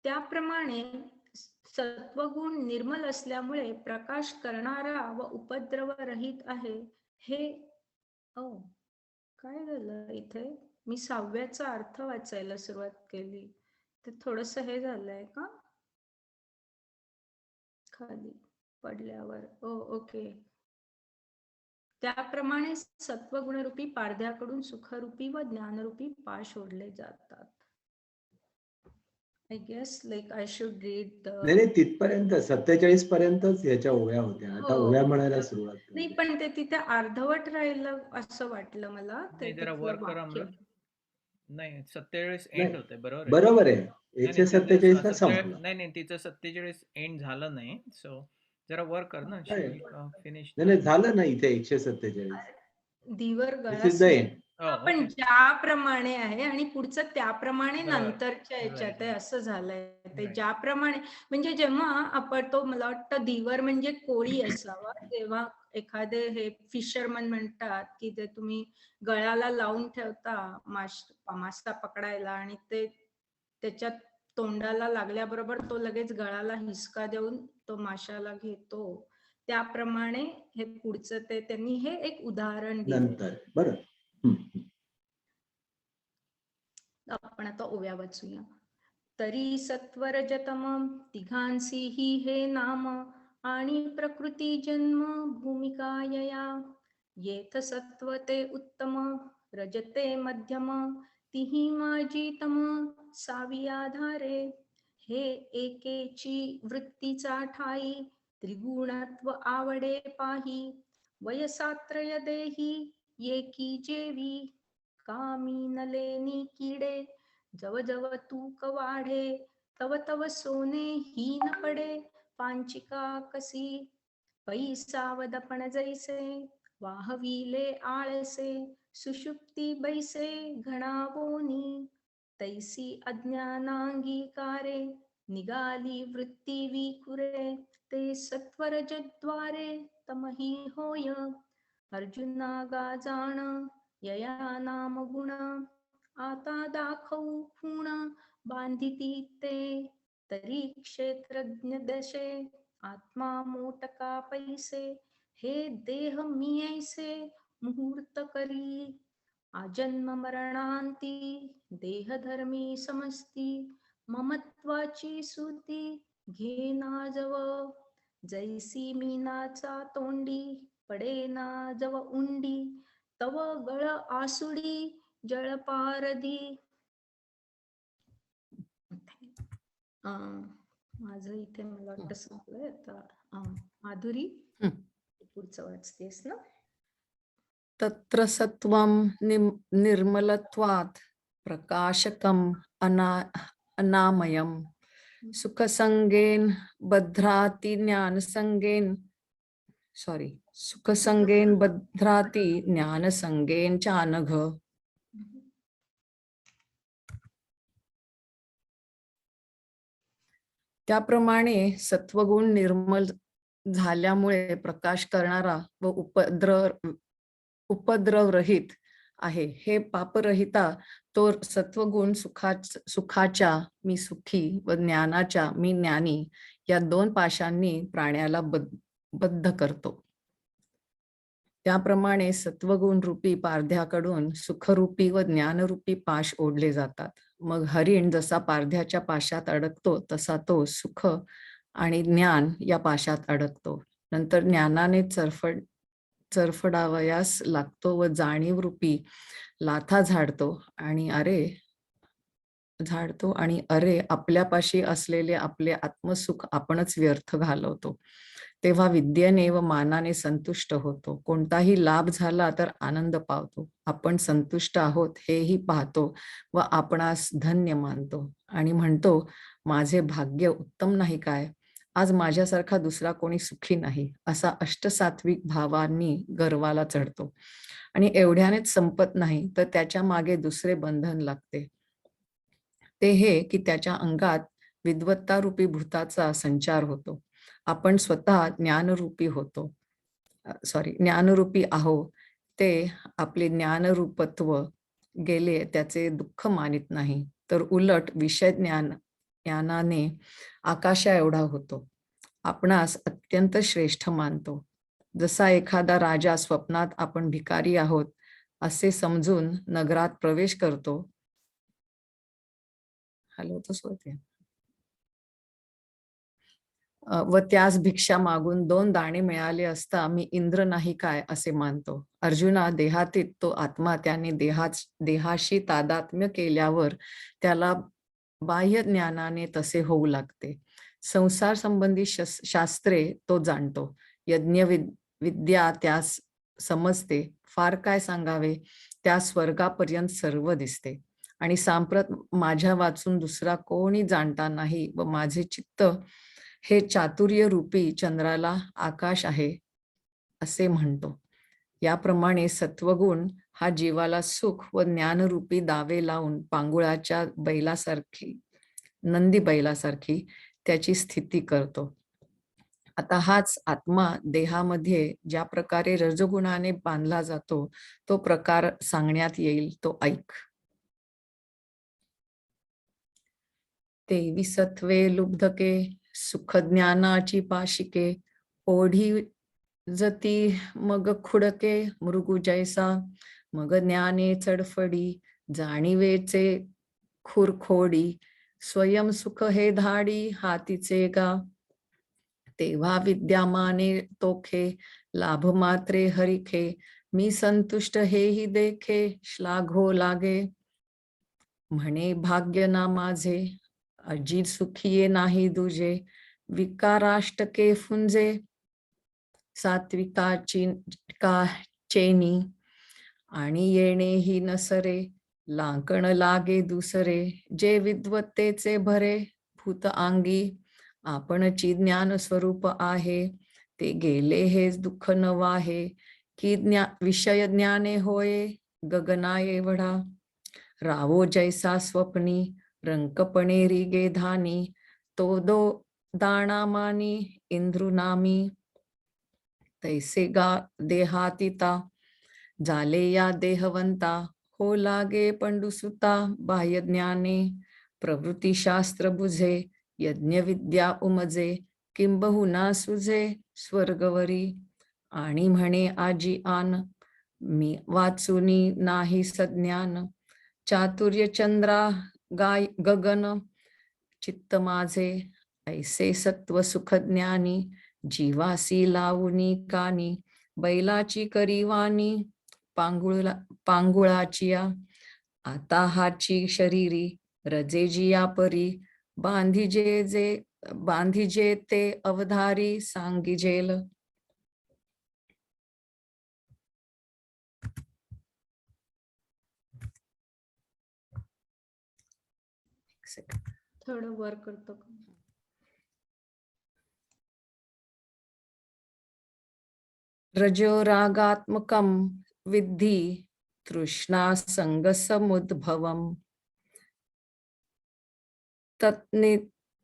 त्याप्रमाणे सत्वगुण निर्मल असल्यामुळे प्रकाश करणारा व उपद्रव रहित आहे. हे काय झालं इथे, मी 6व्याचा अर्थ वाचायला सुरुवात केली ते थोडस हे झालंय का खाली पडल्यावर. ओके. त्याप्रमाणे सत्वगुणरूपी पारध्याकडून सुखरूपी व ज्ञानरूपी पाश ओढले जातात. I guess like I should read the... नाही तिथपर्यंत 47 पर्यंतच याच्या ओव्या होत्या. आता ओव्या म्हणायला सुरुवात नाही, पण ते तिथे अर्धवट राहिलं असं वाटलं मला. ते जरा वर करा मला. नाही 47 नाही, एंड होते. बरोबर आहे. 147 ला संपलं. नाही तिचं 47 एंड झालं नाही. सो जरा वर कर ना. फिनिश. नाही झालं ना इथे 147. धीवर This is the end. Oh, पण okay. ज्याप्रमाणे आहे आणि पुढचं त्याप्रमाणे बरोबर. नंतरच्या याच्यात आहे Right. असं झालंय ते Right. ज्याप्रमाणे म्हणजे जेव्हा आपण तो मला वाटतं धीवर म्हणजे कोळी असावा तेव्हा एखादे हे फिशरमन म्हणतात की ते तुम्ही गळ्याला लावून ठेवता मासा पकडायला आणि ते त्याच्यात तोंडाला लागल्याबरोबर तो लगेच गळाला हिसका देऊन तो माशाला घेतो त्याप्रमाणे हे पुढचं ते त्यांनी हे एक उदाहरण दिलं नंतर बरं. हम्म. आपण आता ओव्या वाचूया. तरी सत्वरजतम तिघांसी ही हे नाम आणि प्रकृती जन्म भूमिका यया येथ सत्व ते उत्तम रजते मध्यम तिही माजीतम सावी आधारे हे एकेची वृत्तीचा ठाई त्रिगुणत्व आवडे पाही वयसात्रय देही येकी जेवी कामी नलेनी किडे जव जव तूक वाढे तव तव सोने हीन पडे पांचिका कसी पैसावदपण जैसे वाहविले आळसे सुषुप्ती बैसे घणावोनी तैसी अज्ञानांगीकारे निगाली वृत्ती विकुरे ते सत्वरजद्वारे तमही होय अर्जुना गा जाण यया नाम गुण आता दाखवू खूण बांधिती ते तरी क्षेत्रज्ञ दशे आत्मा मोटका पैसे हे देह मी ऐसे मुहूर्त करी आजन्म मरणांती देहधर्मी समस्ती ममत्वाची सूती घेना जव जैसी मीनाचा तोंडी पडेना जव उंडी तव गळ आसुडी जळपारधी. माझं इथे मला वाटतं संपलंय आता. माधुरी पुढचं वाचतेस ना. तत्र सत्वं निर्मलत्वात् प्रकाशकम् अनामयम् सुखसंगेन बध्राति ज्ञानसंगेन सुखसंगेन बध्राति ज्ञानसंगेन च अनघ. त्याप्रमाणे सत्वगुण निर्मल झाल्यामुळे प्रकाश करणारा व उपद्रवरहित आहे. हे पापरहिता तो सत्वगुण सुखाच्या मी सुखी व ज्ञानाच्या मी ज्ञानी या दोन पाशांनी प्राण्याला बद्ध करतो. त्याप्रमाणे सत्वगुण रूपी पारध्याकडून सुखरूपी व ज्ञानरूपी पाश ओढले जातात. मग हरिण जसा पारध्याच्या पाशात अडकतो तसा तो सुख आणि ज्ञान या पाशात अडकतो. नंतर ज्ञानाने चरफडावयास लागतो व जाणीव रूपी लाथा झाडतो आणि अरे आपल्यापाशी असलेले आपले आत्मसुख आपणच व्यर्थ घालवतो. तेव्हा विद्येने व मानाने संतुष्ट होतो. कोणताही लाभ झाला तर आनंद पावतो. आपण संतुष्ट आहोत हेही पाहतो व आपणास धन्य मानतो आणि म्हणतो माझे भाग्य उत्तम नाही काय, आज माझ्यासारखा दुसरा कोणी सुखी नाही, असा अष्टसात्विक भावांनी गर्वाला चढतो. आणि एवढ्यानेच संपत नाही तर त्याच्या मागे दुसरे बंधन लागते. ते हे की त्याच्या अंगात विद्वत्तारूपी भूताचा संचार होतो. आपण स्वतः ज्ञानरूपी आहो. ते आपले ज्ञानरूपत्व गेले त्याचे दुःख मानित नाही, तर उलट विषय ज्ञानाने आकाशा एवढा होतो. आपणास अत्यंत श्रेष्ठ मानतो. जसा एखादा राजा स्वप्नात आपण भिकारी आहोत असे समजून नगरात प्रवेश करतो. व त्यास भिक्षा मागून 2 दाणे मिळाले असता मी इंद्र नाही काय असे मानतो. अर्जुना, देहातीत तो आत्मा त्याने देहाशी तादात्म्य केल्यावर त्याला बाह्य ज्ञानाने तसे होऊ लागते. संसार संबंधी शास्त्रे तो जाणतो. यज्ञ विद्या त्यास समजते. फार काय सांगावे, त्या स्वर्गापर्यंत सर्व दिसते. आणि सांप्रत माझ्या वाचून दुसरा कोणी जाणता नाही व माझे चित्त हे चातुर्य रूपी चंद्राला आकाश आहे असे म्हणतो. याप्रमाणे सत्वगुण हा जीवाला सुख व ज्ञानरूपी दावे लावून पांगुळाच्या बैलासारखी, नंदी बैलासारखी त्याची स्थिती करतो. आता हाच आत्मा देहामध्ये ज्या प्रकारे रजगुणाने बांधला जातो तो प्रकार सांगण्यात येईल, तो ऐक. तेवी सत्वे लुब्धके सुख ज्ञानाची पाशिके, ओढी जती मग खुडके मृगू जैसा, मग ज्ञाने चडफडी जाणीवेचे खुरखोडी, स्वयं सुख हे धाडी हातीचे गा, तेव्हा विद्यामाने तोखे लाभ मात्रे हरिखे, मी संतुष्ट हेही देखे श्लाघो लागे, म्हणे भाग्य ना माझे अजी सुखिये नाही दुजे, विकाराष्टके फुंजे सात्विकाची का चेनी, आणि येणे ही नसरे लांकण लागे दुसरे, जे विद्वत्तेचे भरे भूत अंगी, आपणची ज्ञान स्वरूप आहे, ते गेले हेच दुःख न वाहे, की विषय ज्ञाने होय गगना एवढा, रावो जैसा स्वप्नी रंकपणे रिगे धानी, तो दो दाणामानी इंद्रुनामी, तैसे गा देहातीता झाले या देहवंता, हो लागे पंडुसुता बाह्य ज्ञाने, प्रवृत्ती शास्त्र बुझे यज्ञ विद्या उमजे, किंबहुना सुझे स्वर्गवरी, आणि म्हणे आजी आन मी वाचुनी नाही सज्ञान, चातुर्य चंद्रा गाय गगन चित्त माझे, ऐसे सत्व सुख ज्ञानी, जीवासी लावुनी कानी, बैलाची करीवानी पांगुळाचिया, आता हाची शरीरी रजेजिया परी, बांधिजे ते अवधारी सांगिजेल. थोडं वर करतो का? रजोरागात्मकं विद्धि तृष्णा संगसमुद्भवम्,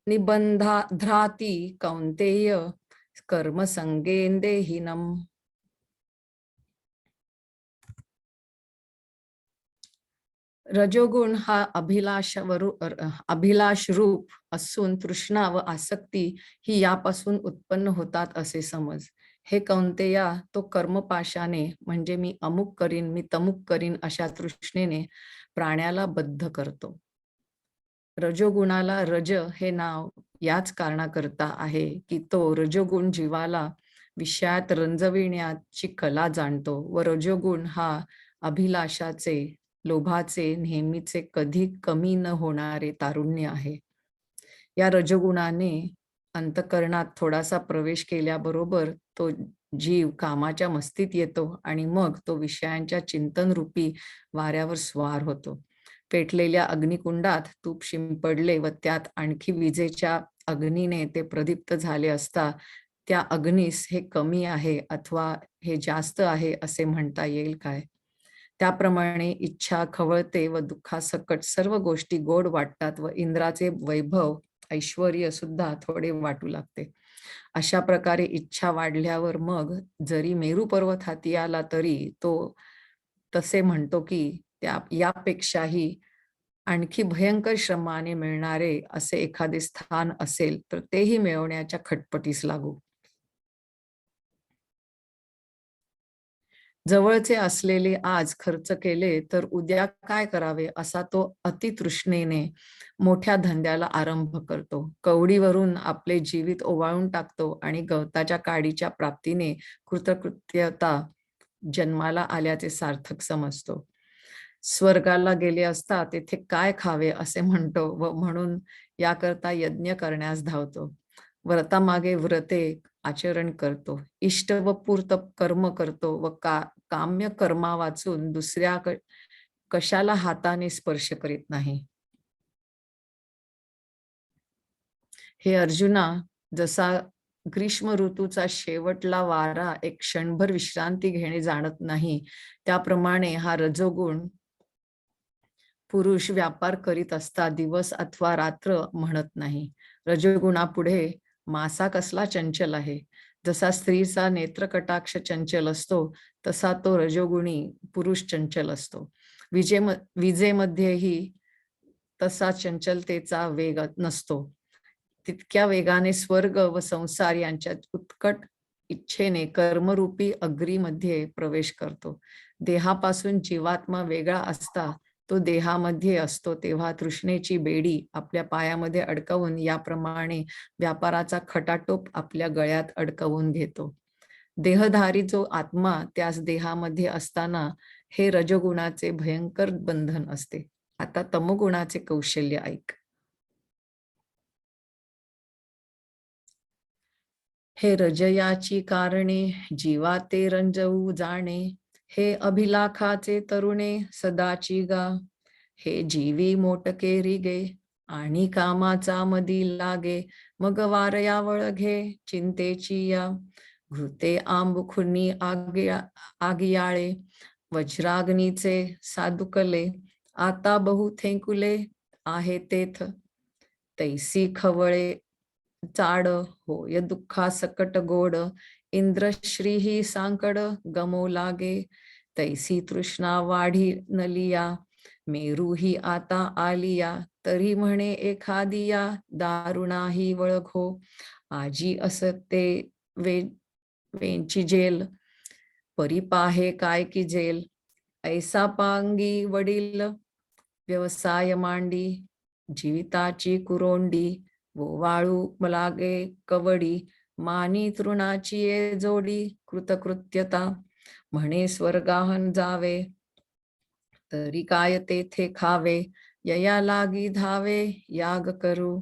निबंधाध्राति कौन्तेय कर्म संगेंदेहीनम्. रजोगुण हा अभिलाष रूप असून तृष्णा व आसक्ती ही यापासून उत्पन्न होतात असे समज. हे कौंतेया, तो कर्मपाशाने म्हणजे मी अमुक करीन, मी तमुक करीन अशा तृष्णेने प्राण्याला बद्ध करतो. रजोगुणाला रज हे नाव याच कारणाकरता आहे की तो रजोगुण जीवाला विषयात रंजविण्याची कला जाणतो व रजोगुण हा अभिलाषाचे, लोभाचे नेहमीचे कधी कमी न होणारे तारुण्य आहे. या रजोगुणाने अंतःकरणात थोडासा प्रवेश केल्याबरोबर तो जीव कामाच्या मस्तीत येतो आणि मग तो विषयांच्या चिंतन रूपी वाऱ्यावर स्वार होतो. पेटलेल्या अग्निकुंडात तूप शिंपडले व त्यात आणखी विजेच्या अग्नीने ते प्रदीप्त झाले असता त्या अग्नीस हे कमी आहे अथवा हे जास्त आहे असे म्हणता येईल काय? त्याप्रमाणे इच्छा खवळते व दुःखासकट सर्व गोष्टी गोड वाटतात व इंद्राचे वैभव ऐश्वर्य सुद्धा थोडे वाटू लागते. अशा प्रकारे इच्छा वाढल्यावर मग जरी मेरू पर्वत हाती आला तरी तो तसे म्हणतो की यापेक्षाही आणखी भयंकर श्रमाने मिळणारे असे एखादे स्थान असेल तर तेही मिळवण्याच्या खटपटीस लागू. जवळचे असलेले आज खर्च केले तर उद्या काय करावे असा तो अतितृष्णेने मोठ्या धंद्याला आरंभ करतो. कवडीवरून आपले जीवित ओवाळून टाकतो आणि गवताच्या काडीच्या प्राप्तीने कृतकृत्यता जन्माला आल्याचे सार्थक समजतो. स्वर्गाला गेले असता तेथे काय खावे असे म्हणतो व म्हणून याकरता यज्ञ करण्यास धावतो. व्रतामागे व्रते आचरण करतो, इष्ट व पूर्त कर्म करतो व काम्य कर्मा वाचून दुसऱ्या कशाला हाताने स्पर्श करीत नाही. हे अर्जुना, जसा ग्रीष्म ऋतूचा शेवटला वारा एक क्षणभर विश्रांती घेणे जाणत नाही, त्याप्रमाणे हा रजोगुण पुरुष व्यापार करीत असता दिवस अथवा रात्र म्हणत नाही. रजोगुणापुढे मासा कसला चंचल आहे. जसा स्त्रीचा नेत्रकटाक्ष चंचल असतो, तसा तो रजोगुणी पुरुष चंचल असतो. विजेमध्येही तसा चंचलतेचा वेग नसतो. तितक्या वेगाने स्वर्ग व संसार यांच्यात उत्कट इच्छेने कर्मरूपी अग्रीमध्ये प्रवेश करतो. देहापासून जीवात्मा वेगळा असता तो देहामध्ये असतो तेव्हा तृष्णेची बेडी आपल्या पायामध्ये अडकवून याप्रमाणे व्यापाराचा खटाटोप आपल्या गळ्यात अडकवून घेतो. देहधारी जो आत्मा त्यास देहामध्ये असताना हे रजोगुणाचे भयंकर बंधन असते. आता तमोगुणाचे कौशल्य ऐक. हे रजयाची कारणे जीवा ते रंजवू जाणे, हे अभिलाखाचे तरुणे सदाची गा. हे जीवी मोटके रिगे आणि कामाचा मदी लागे, मग वारया वळघे चिंतेची या. घृते आंबखुनी आगियाळे, वज्राग्नीचे साधुकले, आता बहु थेंकुले आहे तेथ. तैसी खवळे चाड होय दुःखा सकट गोड, इंद्रश्री ही सांकड गमो लागे. तैसी तृष्णा वाढी नलिया, मेरू ही आता आलिया, तरी म्हणे एखादिया दारुणा ही वळखो. आजी असते वेंची जेल, परी पाहे काय की जेल. ऐसा पांगी वडील व्यवसाय मांडी, जीविताची कुरोंडी वाळू लागे कवडी. मानी तृणाची ये जोडी, कृतकृत्यता म्हणे स्वर्गाहन जावे, तरी काय तेथे खावे. यया लागी धावे याग करू,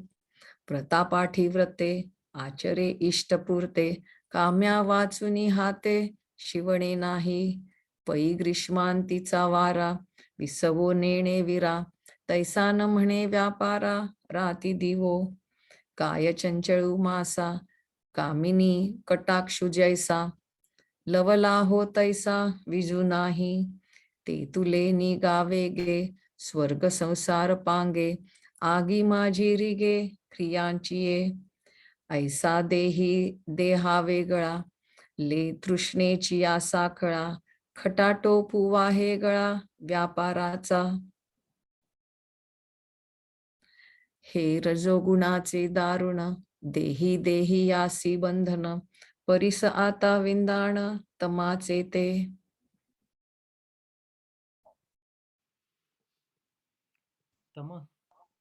प्रतापाठी व्रते आचरे इष्टपुरते. काम्या वाचुनी हाते शिवणे नाही, पै ग्रीष्मांतीचा वारा विसवो नेणे विरा. तैसा न म्हणे व्यापारा राती दिवो, काय चंचळू मासा कामिनी कटाक्षु जैसा. लवला हो तैसा विजू नाही, ते तुले निगावे गे स्वर्ग संसार पांगे. आगी माझी रिगे क्रियांची ये, ऐसा देही देहा वेगळा. ले तृष्णेची आसा खळा, खटाटोपू वाहे गळा व्यापाराचा. हे रजोगुणाचे दारुण, देही देही यासी बंधन. परिस आता विंदाण तमाचे ते.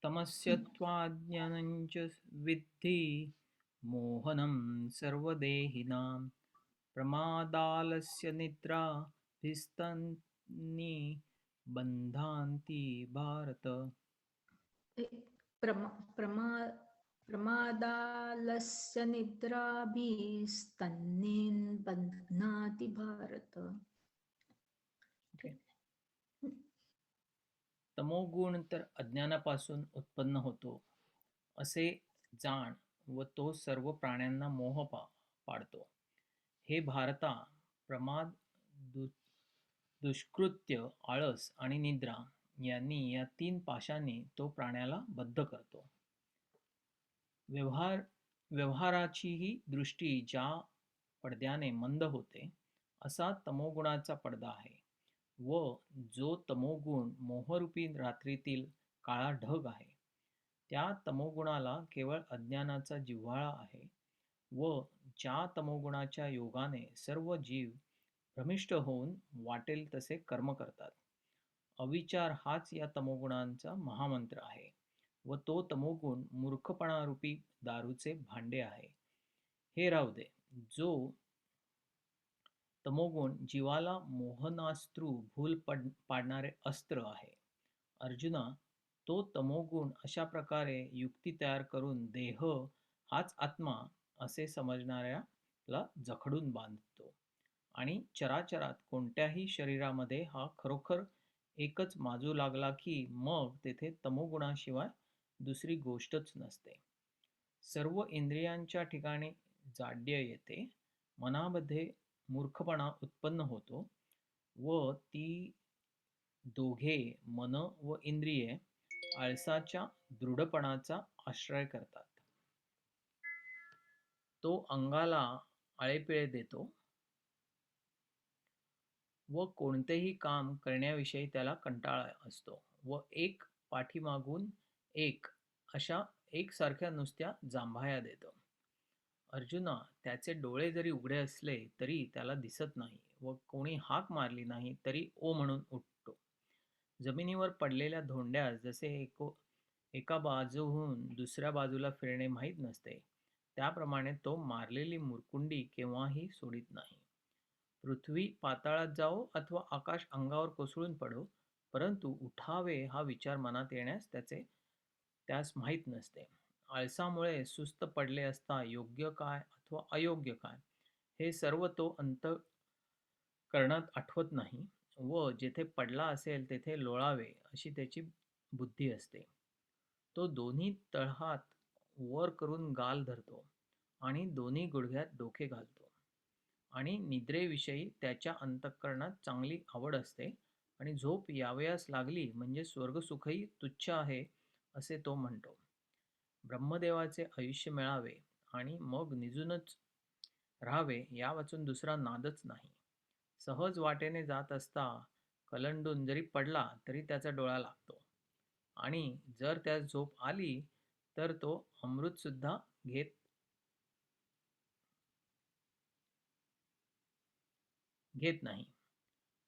तमस्य त्वाज्ञानञ्च विद्धि मोहनं सर्वदेहिनां, प्रमादालस्य निद्राभिस्तन्नि बन्धान्ति भारत. प्रमादालस्य निद्राभिस्तन्नेन बध्नाति भारत. तमोगुण तर अज्ञानापासून उत्पन्न होतो असे जाण व तो सर्व प्राण्यांना मोह पाडतो. हे भारता, प्रमाद, दुष्कृत्य, आळस आणि निद्रा यांनी या 3 पाशांनी तो प्राण्याला बद्ध करतो. व्यवहाराचीही दृष्टी ज्या पडद्याने मंद होते असा तमोगुणाचा पडदा आहे. व जो तमोगुण मोहरूपी रात्रीतील काळा ढग आहे, त्या तमोगुणाला केवळ अज्ञानाचा जिव्हाळा आहे. व ज्या तमोगुणाच्या योगाने सर्व जीव भ्रमिष्ट होऊन वाटेल तसे कर्म करतात. अविचार हाच या तमोगुणांचा महामंत्र आहे व तो तमोगुण मूर्खपणारूपी दारूचे भांडे आहे. हे राहू दे, जो तमोगुण जीवाला मोहनास्त्रू भूल पाडणारे अस्त्र आहे. अर्जुना, तो तमोगुण अशा प्रकारे युक्ती तयार करून देह हाच आत्मा असे समजणाऱ्याला जखडून बांधतो आणि चराचरात कोणत्याही शरीरामध्ये हा खरोखर एकच माजू लागला की मग तेथे तमोगुणाशिवाय दुसरी गोष्टच नसते. सर्व इंद्रियांच्या ठिकाणी जाड्य येते, मनामध्ये मूर्खपणा उत्पन्न होतो व ती दोघे मन व इंद्रिये आळसाच्या दृढपणाचा आश्रय करतात. तो अंगाला आळेपिळे देतो व कोणतेही काम करण्याविषयी त्याला कंटाळा असतो व एक पाठीमागून एक अशा एकसारख्या नुसत्या जांभया देतो. अर्जुना, त्याचे डोळे जरी उघडे असले तरी त्याला दिसत नाही व कोणी हाक मारली नाही तरी ओ म्हणून उठतो. जमिनीवर पडलेल्या धोंड्यास जसे एका बाजूहून दुसऱ्या बाजूला फिरणे माहीत नसते, त्याप्रमाणे तो मारलेली मुरकुंडी केव्हाही सोडित नाही. पृथ्वी पाताळात जाओ अथवा आकाश अंगावर कोसळून पडो, परंतु उठावे हा विचार मनात येण्यास त्यास माहीत नसते. आळसामुळे सुस्त पडले असता योग्य काय अथवा अयोग्य काय हे सर्व तो अंतःकरणात आठवत नाही व जेथे पडला असेल तेथे लोळावे अशी त्याची बुद्धी असते. तो दोन्ही तळहात वर करून गाल धरतो आणि दोन्ही गुडघ्यात डोके घालतो आणि निद्रेविषयी त्याच्या अंतःकरणात चांगली आवड असते आणि झोप यावयास लागली म्हणजे स्वर्गसुखही तुच्छ आहे असे तो म्हणतो. ब्रह्मदेवाचे आयुष्य मिळावे आणि मग निजूनच राहावे या वाचून दुसरा नादच नाही. सहज वाटेने जात असता कलंडून जरी पडला तरी त्याचा डोळा लागतो आणि जर त्यास झोप आली तर तो अमृत सुद्धा घेत नाही.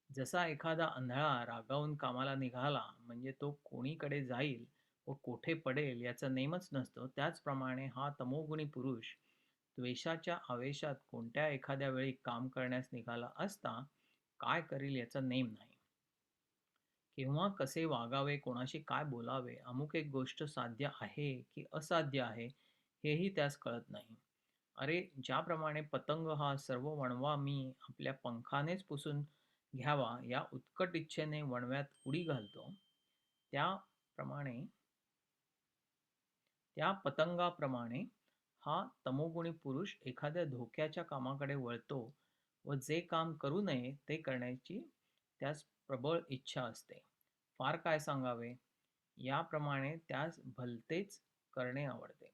जसा एखादा आंधळा रागावून कामाला निघाला म्हणजे तो कोणीकडे जाईल व कोठे पडेल याचा नेमच नसतो, त्याचप्रमाणे हा तमोगुणी पुरुष द्वेषाच्या आवेशात कोणत्या एखाद्या वेळी काम करण्यास निघाला असता काय करील याचा नेम नाही. केव्हा कसे वागावे, कोणाशी काय बोलावे, अमुक एक गोष्ट साध्य आहे की असाध्य आहे हेही त्यास कळत नाही. अरे, ज्याप्रमाणे पतंग हा सर्व वणवा मी आपल्या पंखानेच पुसून घ्यावा या उत्कट इच्छेने वणव्यात उडी घालतो, त्या पतंगाप्रमाणे हा तमोगुणी पुरुष एखाद्या धोक्याच्या कामाकडे वळतो व जे काम करू नये ते करण्याची त्यास प्रबळ इच्छा असते. फार काय सांगावे, याप्रमाणे त्यास भलतेच करणे आवडते.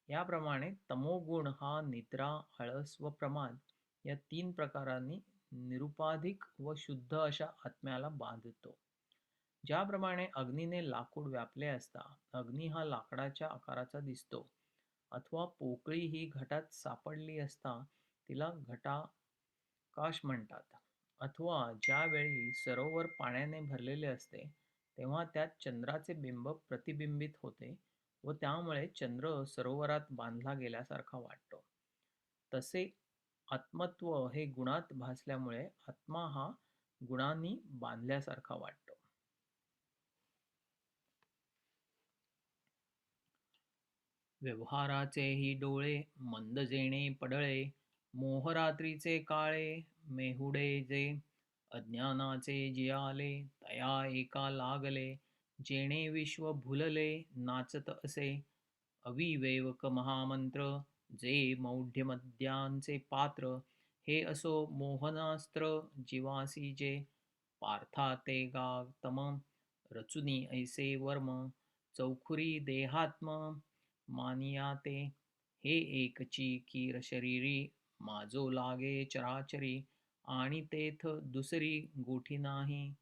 याप्रमाणे तमोगुण हा निद्रा, आळस व प्रमाद या 3 प्रकारांनी निरुपाधिक व शुद्ध अशा आत्म्याला बांधतो. ज्याप्रमाणे अग्नीने लाकूड व्यापले असता अग्नी हा लाकडाच्या आकाराचा दिसतो, अथवा पोकळी ही घटात सापडली असता तिला घटाकाश म्हणतात, अथवा ज्यावेळी सरोवर पाण्याने भरलेले असते तेव्हा त्यात चंद्राचे बिंब प्रतिबिंबित होते व त्यामुळे चंद्र सरोवरात बांधला गेल्यासारखा वाटतो, तसे आत्मत्व हे गुणात भासल्यामुळे आत्मा हा गुणांनी बांधल्यासारखा वाटतो. व्यवहाराचेही डोळे मंद जेणे पडळे, मोहरात्रीचे काळे मेहुडे जे, अज्ञानाचे जियाले तया एका लागले, जेणे विश्व भुलले नाचत असे, अविवेक महामंत्र जे मौढ्यमद्यांचे पात्र, हे असो मोहनास्त्र जीवासी जे, पार्था ते गातम रचुनी ऐसे वर्म, चौखुरी देहात्म मानिया ते, हे एकची कीर शरीरी माझो लागे चराचरी, आणि तेथ दुसरी गोठी नाही,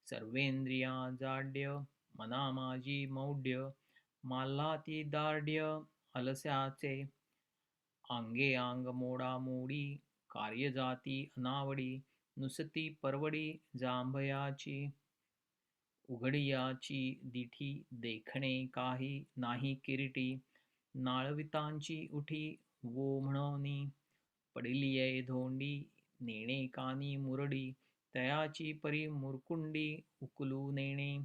सर्वेंद्रिया जाड्य मना माझी मौढ्य, माल्हाती दार्ढ्य अलस्याचे, अंगे अंग मोडामोडी कार्य जाती अनावडी, नुसती परवडी जांभयाची, उघडियाची दिठी देखणे काही नाही किरीटी, नाळवितांची उठी वो म्हणोनी, पडिलीये धोंडी नेणे कानी मुरडी, तयाची परी मुरकुंडी उकलू नेणे,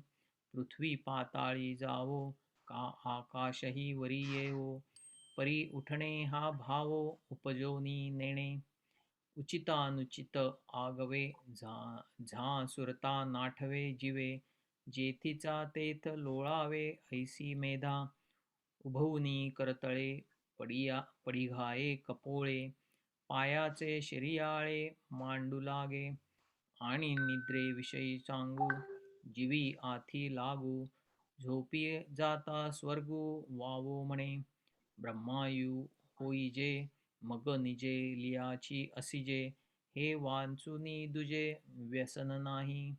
पृथ्वी पाताळी जावो का आकाशही वरी येवो, परी उठणे हा भावो उपजोनी नेणे, उचितानुचित आगवे झा सुरता नाठवे जिवे, जेथीचा तेथ लोळावे ऐसी मेधा, उभवनी करतळे पडिघाये कपोळे, पायाचे शिरियाळे मांडू लागे, आणि निद्रे विषयी सांगू, जीवी आथी लागू, झोपी जाता स्वर्गू वावो म्हणे, ब्रह्मायू होईजे, मग निजे लियाची असिजे, हे वाचुनी दुजे व्यसन नाही.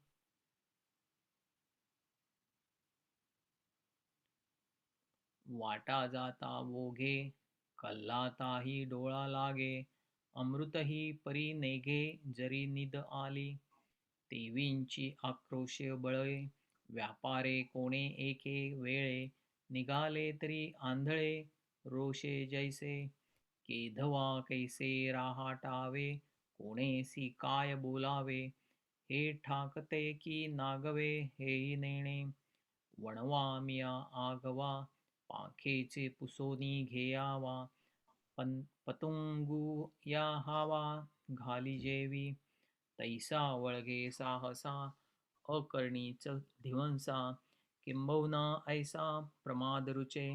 वाटा जाता वोघे, कल्लाताही डोळा लागे, अमृतही परी नेघे, जरी निद आली, देवींची आक्रोशे बळे, व्यापारे कोणे एके वेळे, निघाले तरी आंधळे, रोषे जैसे, केधवा कैसे राहाटावे, कोणेसी काय बोलावे, हे ठाकते की नागवे, हेही नेणे, वणवा मिया आगवा, पाखेचे पुसोनी घेयावा, पतंगू या हावा, घाली जेवी, तैसा वळगे साहसा, अकर्णीच धिवंसा, किंबहुना ऐसा प्रमाद रुचे,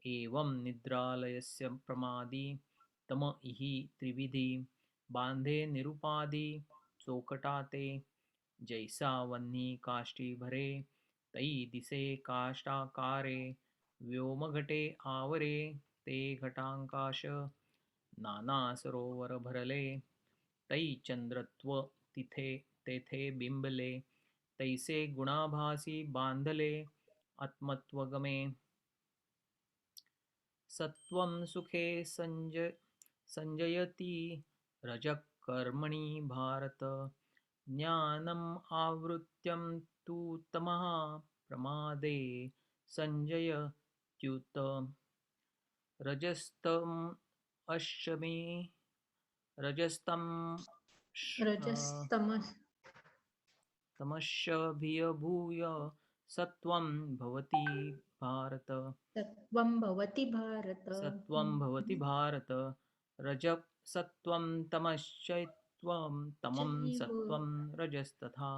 एवं निद्रालयस्य प्रमादी, तम इहि त्रिविधी, बांधे निरुपाधी, चोकटाते, जैसा वन्ही काष्टी भरे, तै दिसे काष्टाकारे, व्योमघटे आवरे, ते घटांकाश, नाना सरोवर भरले, तै चंद्रत्व तिथे तेथे बिंबले, तैसे गुणाभासी बांधले, आत्मत्व गमे, सत्वं सुखे संजयती, रजः कर्मणि भारत, ज्ञानम् आवृत्त्यं तु तमः, प्रमादे संजयत्युत, रजस्तम अश्मी, रजस्तम रजस्तमस तमश्शभियभूय, सत्वं भवति भारत, सत्वं भवति भारत. सत्वं भवति भारत, रजः सत्वं तमश्चैत्वं, तमं चैव. सत्वं रजस्तथा.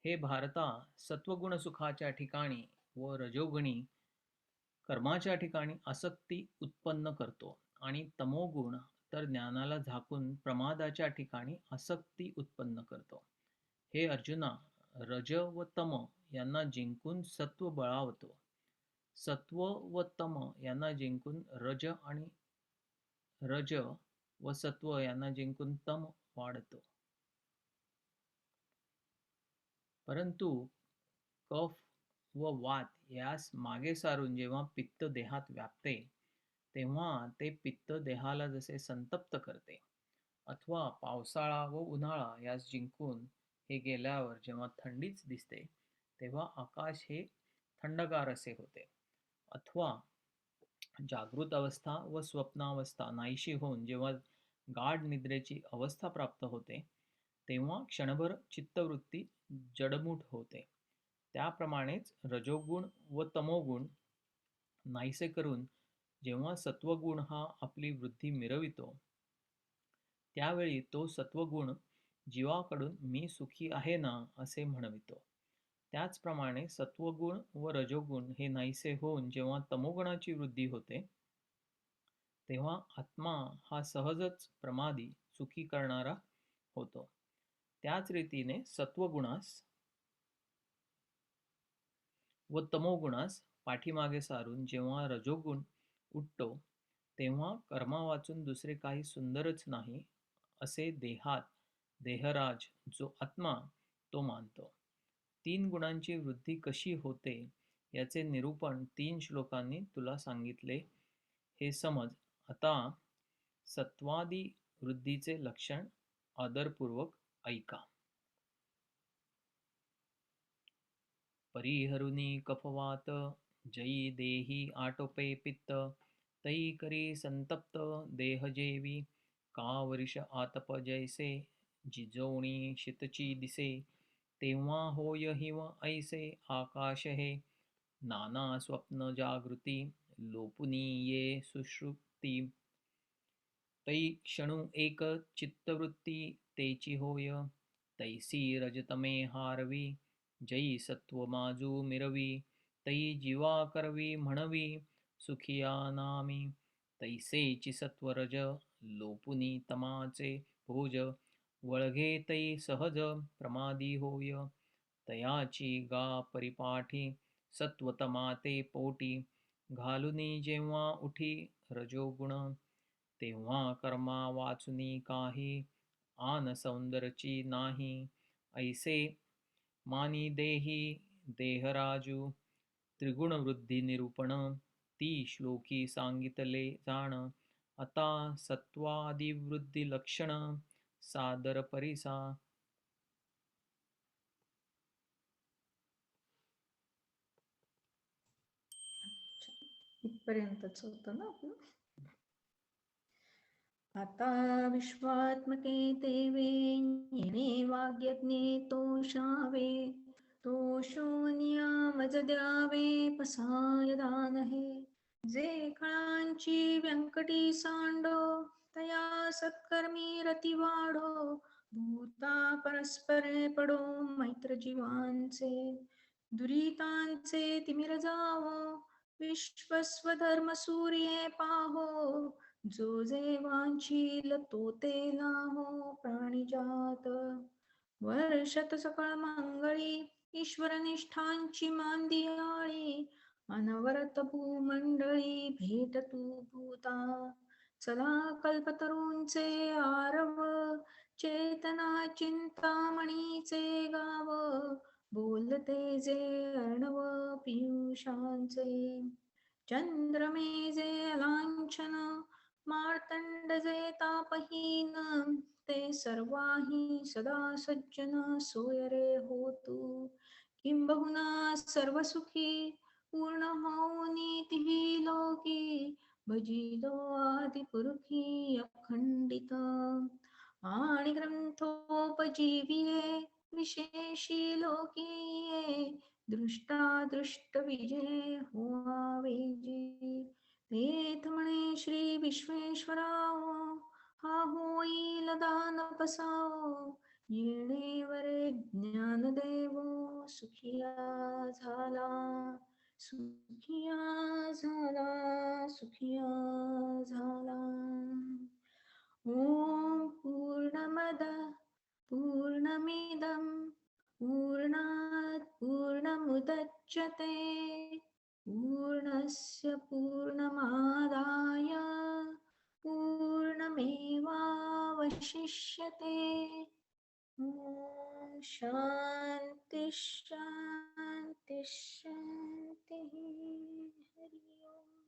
हे भारता, सत्वगुण सुखाच्या ठिकाणी व रजोगुणी कर्माच्या ठिकाणी आसक्ती उत्पन्न करतो, आणि तमोगुण तर ज्ञानाला झाकून प्रमादाच्या ठिकाणी आसक्ती उत्पन्न करतो. हे अर्जुना, रज व तम यांना जिंकून सत्व बळावतो, सत्व व तम यांना जिंकून रज व सत्व यांना जिंकून तम वाढतो. परंतु कफ व वात यास मागे सारून जेव्हा पित्त देहात व्यापते, तेव्हा ते पित्त देहाला जसे संतप्त करते, अथवा पावसाळा व उन्हाळा यास जिंकून हे गेल्यावर जेव्हा थंडीच दिसते, तेव्हा आकाश हे थंडगार असे होते, अथवा जागृत अवस्था व स्वप्नावस्था नाहीशी होऊन जेव्हा गाढ निद्रेची अवस्था प्राप्त होते, तेव्हा क्षणभर चित्तवृत्ती जडमूठ होते. त्याप्रमाणेच रजोगुण व तमोगुण नाहीसे करून जेव्हा सत्वगुण हा आपली वृद्धी मिरवितो, त्यावेळी तो सत्वगुण जीवाकडून मी सुखी आहे ना असे म्हणवितो. त्याचप्रमाणे सत्वगुण व रजोगुण हे नाहीसे होऊन जेव्हा तमोगुणाची वृद्धी होते, तेव्हा आत्मा हा सहजच प्रमादी सुखी करणारा होतो. त्याच रीतीने सत्वगुणास व तमोगुणास पाठीमागे सारून जेव्हा रजोगुण उठतो, तेव्हा कर्मा वाचून दुसरे काही सुंदरच नाही असे देहराज जो आत्मा तो मानतो. 3 गुणांची वृद्धी कशी होते याचे निरूपण 3 श्लोकांनी तुला सांगितले, हे समज. आता सत्वादी वृद्धीचे लक्षण आदरपूर्वक ऐका. परिहरुनी कफवात, जयी देही आटोपे पित्त, तई करी संतप्त देह जेवी, का वर्ष आतप जैसे, जिजोणी शितची दिसे, तेव्हा होय हिव ऐसे आकाश हे, नाना स्वप्न जागृती, लोपुनी ये सुषुप्ती, तै क्षणु एक चित्तवृत्ती तेची होय, तैसी रजतमे हारवी, जई सत्व माजू मिरवी, तई जीवा करवी म्हणवी सुखिया नामी. तैसेची सत्वरज लोपुनी तमाचे भोज. वळघे तै सहज प्रमादी होय. तयाची गा परिपाठी सत्वतमाते पोटी. घालुनी जेव्हा उठी रजोगुण. तेव्हा कर्मा वाचुनी काही आन सौंदर्याची नाही. ऐसे मानी देही देहराजू त्रिगुण वृद्धी निरूपण. ती श्लोकी सांगितले जाण. आता सत्वादिवृद्धी लक्षण सादर परिसा. इथपर्यंतच होतं ना आपलं. आता विश्वात्मके देवे येणे वाग्यज्ञे तोषावे. तोषोनियामज द्यावे पसाय दानहे. जे खळांची व्यंकटी सांडो तया सत्कर्मी रती वाढो. भूता परस्परे पडो मैत्र जीवांचे. दुरितांचे तिमिर जावो विश्वस्वधर्म सूर्ये पाहो. जो जे वांछील तो ते लाहो प्राणिजात. वर्षत सकळ मंगळी ईश्वर निष्ठांची मांदियाळी. अनवरत भूमंडळी भेट तू भूता. चला कल्पतरूंचे आरव चेतना चिंतामणीचे गाव. बोलते जे अर्णव पियुषांचे. चंद्रमे जे लांछन मार्तंड जे तापहीन. ते सर्वाही सदा सज्जन सोय रे होतु. किंबहुना सर्वसुखी पूर्ण होऊनी तिही लोकी. भजिलो आदिपुरुषी अखंडित. आणि ग्रंथोपजीविये विशेषी लोकीये. दृष्टादृष्ट विजय होवावे जी. तेथ म्हणे श्री विश्वेश्वराओ हा होईल दान पसाओ. येणेवरे ज्ञानदेवो सुखिया झाला. सुखिया झाला सुखिया झाला. ओम पूर्णमद पूर्णमिदं पूर्णात् पूर्णमुदच्यते. पूर्णस्य पूर्णमादाय पूर्णमेवावशिष्यते. ॐ शान्ति शान्ति शान्तिः. हरि ओम्.